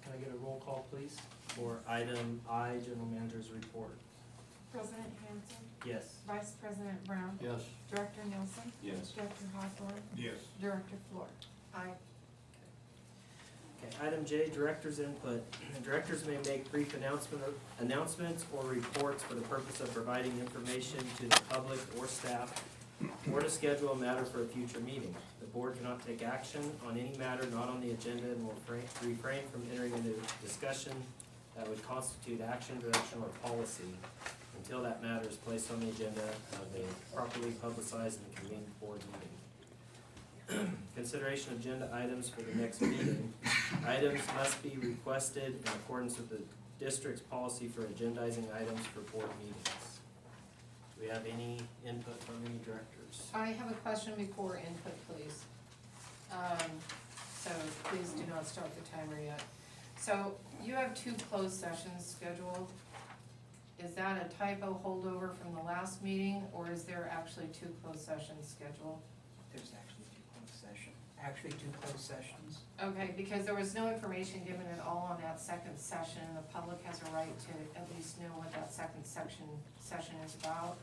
Can I get a roll call, please, for item I, General Manager's report? President Hanson, Yes. Vice President Brown, Yes. Director Nielsen, Yes. Director Hawthorne, Yes. Director Floor. Aye. Okay, item J, director's input. Directors may make brief announcements or reports for the purpose of providing information to the public or staff, or to schedule a matter for a future meeting. The board cannot take action on any matter not on the agenda and will refrain from entering into discussion that would constitute action, direction, or policy until that matter is placed on the agenda of a properly publicized and convened board meeting. Consideration of agenda items for the next meeting. Items must be requested in accordance with the district's policy for agendizing items for board meetings. Do we have any input from any directors? I have a question before input, please. So please do not start the timer yet. So you have 2 closed sessions scheduled. Is that a typo holdover from the last meeting, or is there actually 2 closed sessions scheduled? There's actually two closed sessions. Okay, because there was no information given at all on that second session. The public has a right to at least know what that second session is about.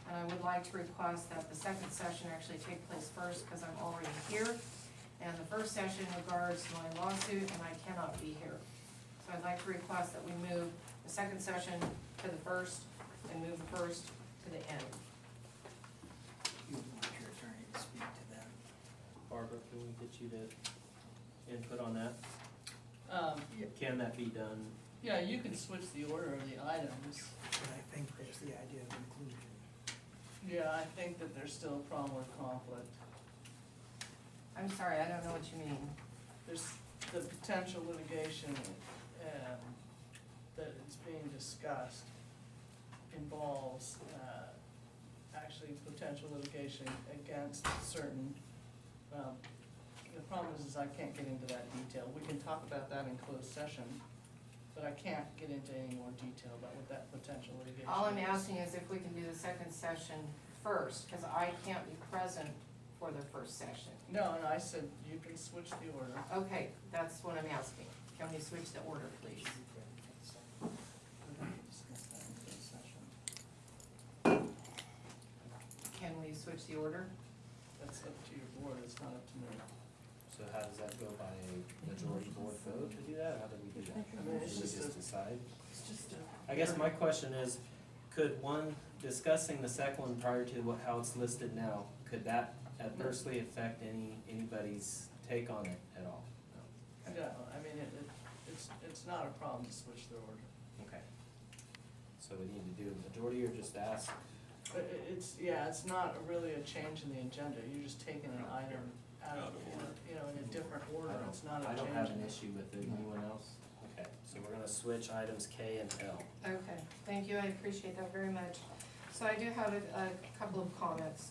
And I would like to request that the second session actually take place first, because I'm already here. And the first session regards my lawsuit, and I cannot be here. So I'd like to request that we move the second session to the first, and move the first to the end. You would want your attorney to speak to them. Barbara, can we get you to input on that? Yeah, Can that be done? yeah, you can switch the order of the items. But I think there's the idea of inclusion. Yeah, I think that there's still a problem with conflict. I'm sorry, I don't know what you mean. There's the potential litigation, that is being discussed involves, actually potential litigation against certain, the problem is I can't get into that detail. We can talk about that in closed session, but I can't get into any more detail about what that potential litigation is. All I'm asking is if we can do the second session first, because I can't be present for the first session. No, and I said you can switch the order. Okay, that's what I'm asking. Can we switch the order, please? Discuss that in closed session. Can we switch the order? That's up to your board, it's not up to me. So how does that go, by a majority board vote to do that? How do we do that? I mean, it's Do we just a- decide? It's just a. I guess my question is, could one, discussing the second one prior to how it's listed now, could that adversely affect anybody's take on it at all? No. No, I mean, it's not a problem to switch the order. Okay. So we need to do a majority or just ask? It's not really a change in the agenda, you're just taking an item out of, in a different order, it's not a change. I don't have an issue with it. Anyone else? Okay, so we're gonna switch items K and L. Okay, thank you, I appreciate that very much. So I do have a couple of comments.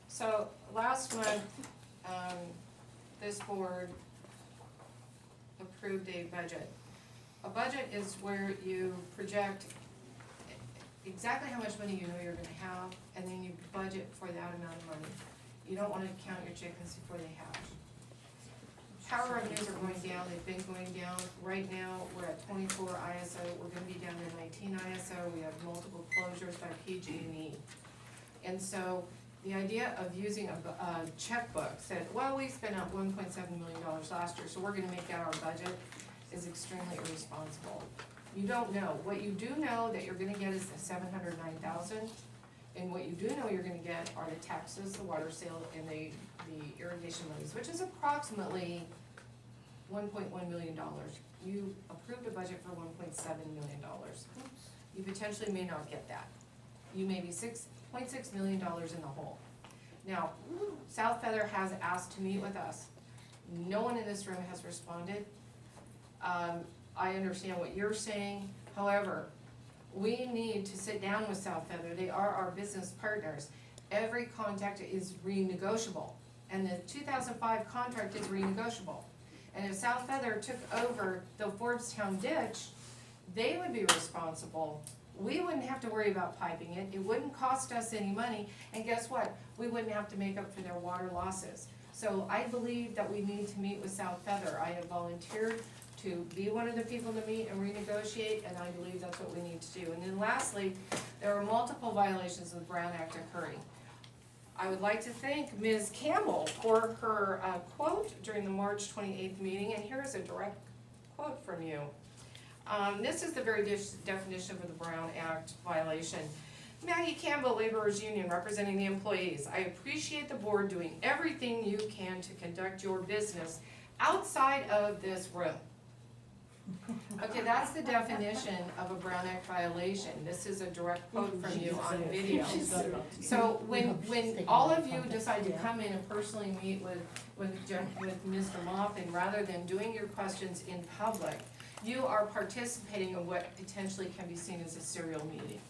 So last month, this board approved a budget. A budget is where you project exactly how much money you know you're gonna have, and then you budget for that amount of money. You don't wanna count your chickens before they hatch. Power revenues are going down, they've been going down. Right now, we're at 24 ISO, we're gonna be down to 19 ISO, we have multiple closures by PG&E. And so, the idea of using a checkbook said, well, we spent out $1.7 million last year, so we're gonna make that our budget, is extremely irresponsible. You don't know. What you do know that you're gonna get is the $709,000, and what you do know you're gonna get are the taxes, the water sale, and the irrigation monies, which is approximately $1.1 million. You approved a budget for $1.7 million. You potentially may not get that. You may be $6.6 million in the hole. Now, South Feather has asked to meet with us. No one in this room has responded. I understand what you're saying. However, we need to sit down with South Feather. They are our business partners. Every contract is renegotiable, and the 2005 contract is renegotiable. And if South Feather took over the Forbes-town ditch, they would be responsible. We wouldn't have to worry about piping it. It wouldn't cost us any money. And guess what? We wouldn't have to make up for their water losses. So I believe that we need to meet with South Feather. I have volunteered to be one of the people to meet and renegotiate, and I believe that's what we need to do. And then lastly, there are multiple violations of the Brown Act occurring. I would like to thank Ms. Campbell for her quote during the March 28th meeting, and here is a direct quote from you. This is the very definition of the Brown Act violation. Maggie Campbell, Laborers Union, representing the employees. I appreciate the board doing everything you can to conduct your business outside of this room. Okay, that's the definition of a Brown Act violation. This is a direct quote from you on video. So when all of you decide to come in and personally meet with Mr. Moffin, rather than doing your questions in public, you are participating in what potentially can be seen as a serial meeting.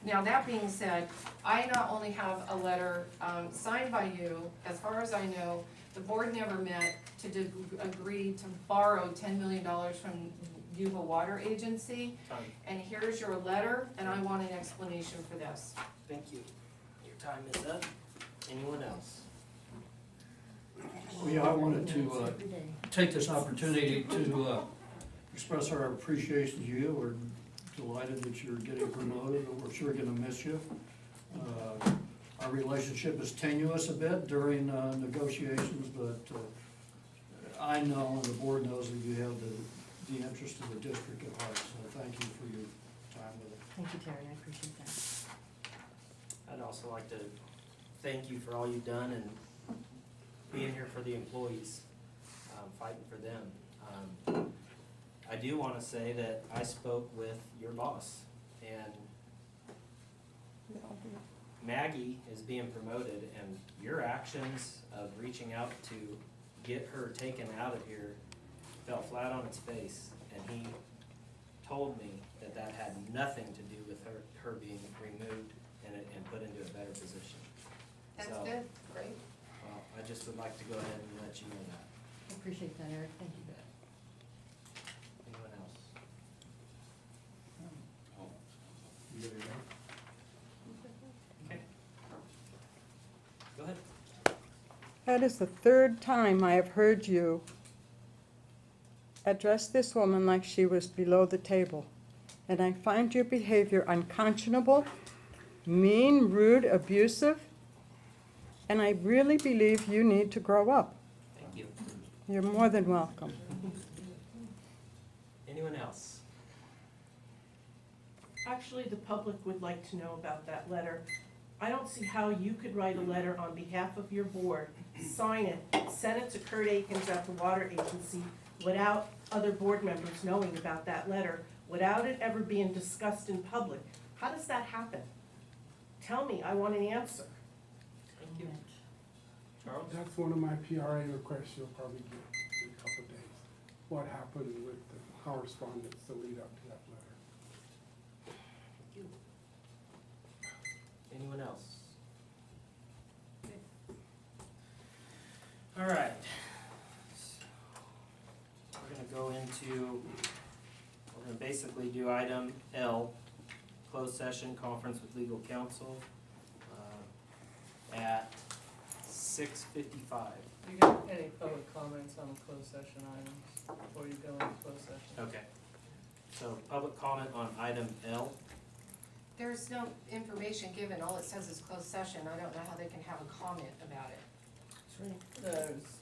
Now, that being said, I not only have a letter signed by you, as far as I know, the board never met to agree to borrow $10 million from Yuba Water Agency. And here's your letter, and I want an explanation for this. Thank you. Your time is up. Anyone else? Well, yeah, I wanted to take this opportunity to express our appreciation to you. We're delighted that you're getting promoted, and we're sure gonna miss you. Our relationship is tenuous a bit during negotiations, but I know and the board knows that you have the interest of the district at heart, so thank you for your time with us. Thank you, Terry, I appreciate that. I'd also like to thank you for all you've done and being here for the employees, fighting for them. I do want to say that I spoke with your boss, and Maggie is being promoted, and your actions of reaching out to get her taken out of here fell flat on its face, and he told me that that had nothing to do with her being removed and put into a better position. That's So, good, great. well, I just would like to go ahead and let you know that. I appreciate that, Eric, thank you. Anyone else? You ready to go? Okay. Go ahead. That is the third time I have heard you address this woman like she was below the table. And I find your behavior unconscionable, mean, rude, abusive, and I really believe you need to grow up. Thank you. You're more than welcome. Anyone else? Actually, the public would like to know about that letter. I don't see how you could write a letter on behalf of your board, sign it, send it to Kurt Akins at the Water Agency without other board members knowing about that letter, without it ever being discussed in public. How does that happen? Tell me, I want an answer. Thank you. Charles? That's one of my PRA requests you'll probably get in a couple of days. What happened with the correspondence to lead up to that letter? Anyone else? All right. We're gonna go into, we're gonna basically do item L, closed session conference with legal counsel, at 6:55. You got any public comments on the closed session items before you go into closed session? Okay. So public comment on item L. There's no information given, all it says is closed session, I don't know how they can have a comment about it. There's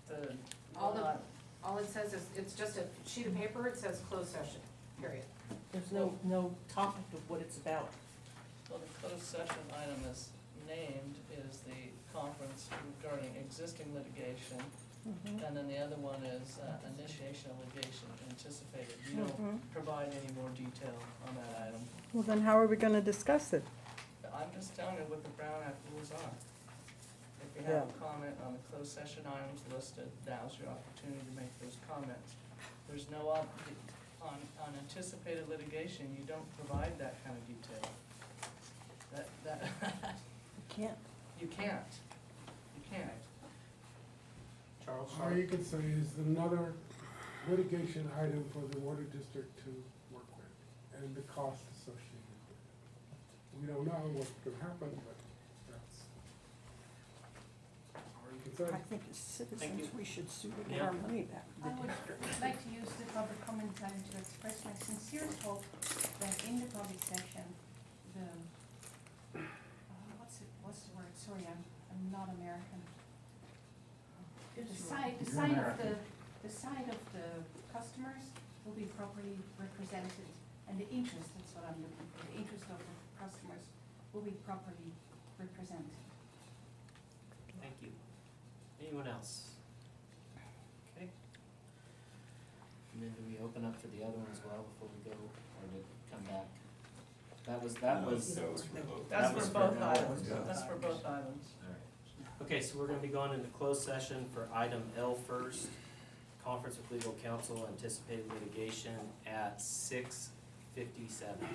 the. All it says is, it's just a sheet of paper, it says closed session, period. There's no topic of what it's about. Well, the closed session item is named is the conference regarding existing litigation And then the other one is initiation of litigation anticipated. You don't provide any more detail on that item. Well, then how are we gonna discuss it? I'm just telling you what the Brown Act rules are. If you have a comment on the closed session items listed, now's your opportunity to make those comments. There's no, on anticipated litigation, you don't provide that kind of detail. Can't. You can't. You can't. Charles? All you can say is another litigation item for the water district to work with, and the cost associated with it. We don't know what's gonna happen, but that's all you can say. I think as citizens, we should sue to get Yeah. our money back. I would like to use the public comment time to express my sincere hope that in the public section, the, what's the word, sorry, I'm not American. The side of the customers will be properly represented, and the interest, that's what I'm looking for, the interest of the customers will be properly represented. Thank you. Anyone else? Okay. And then do we open up for the other one as well before we go, or did it come back? That was That's for both items. Yeah. That's for both items. Alright. Okay, so we're gonna be going into closed session for item L first, conference with legal counsel, anticipated litigation at 6:57.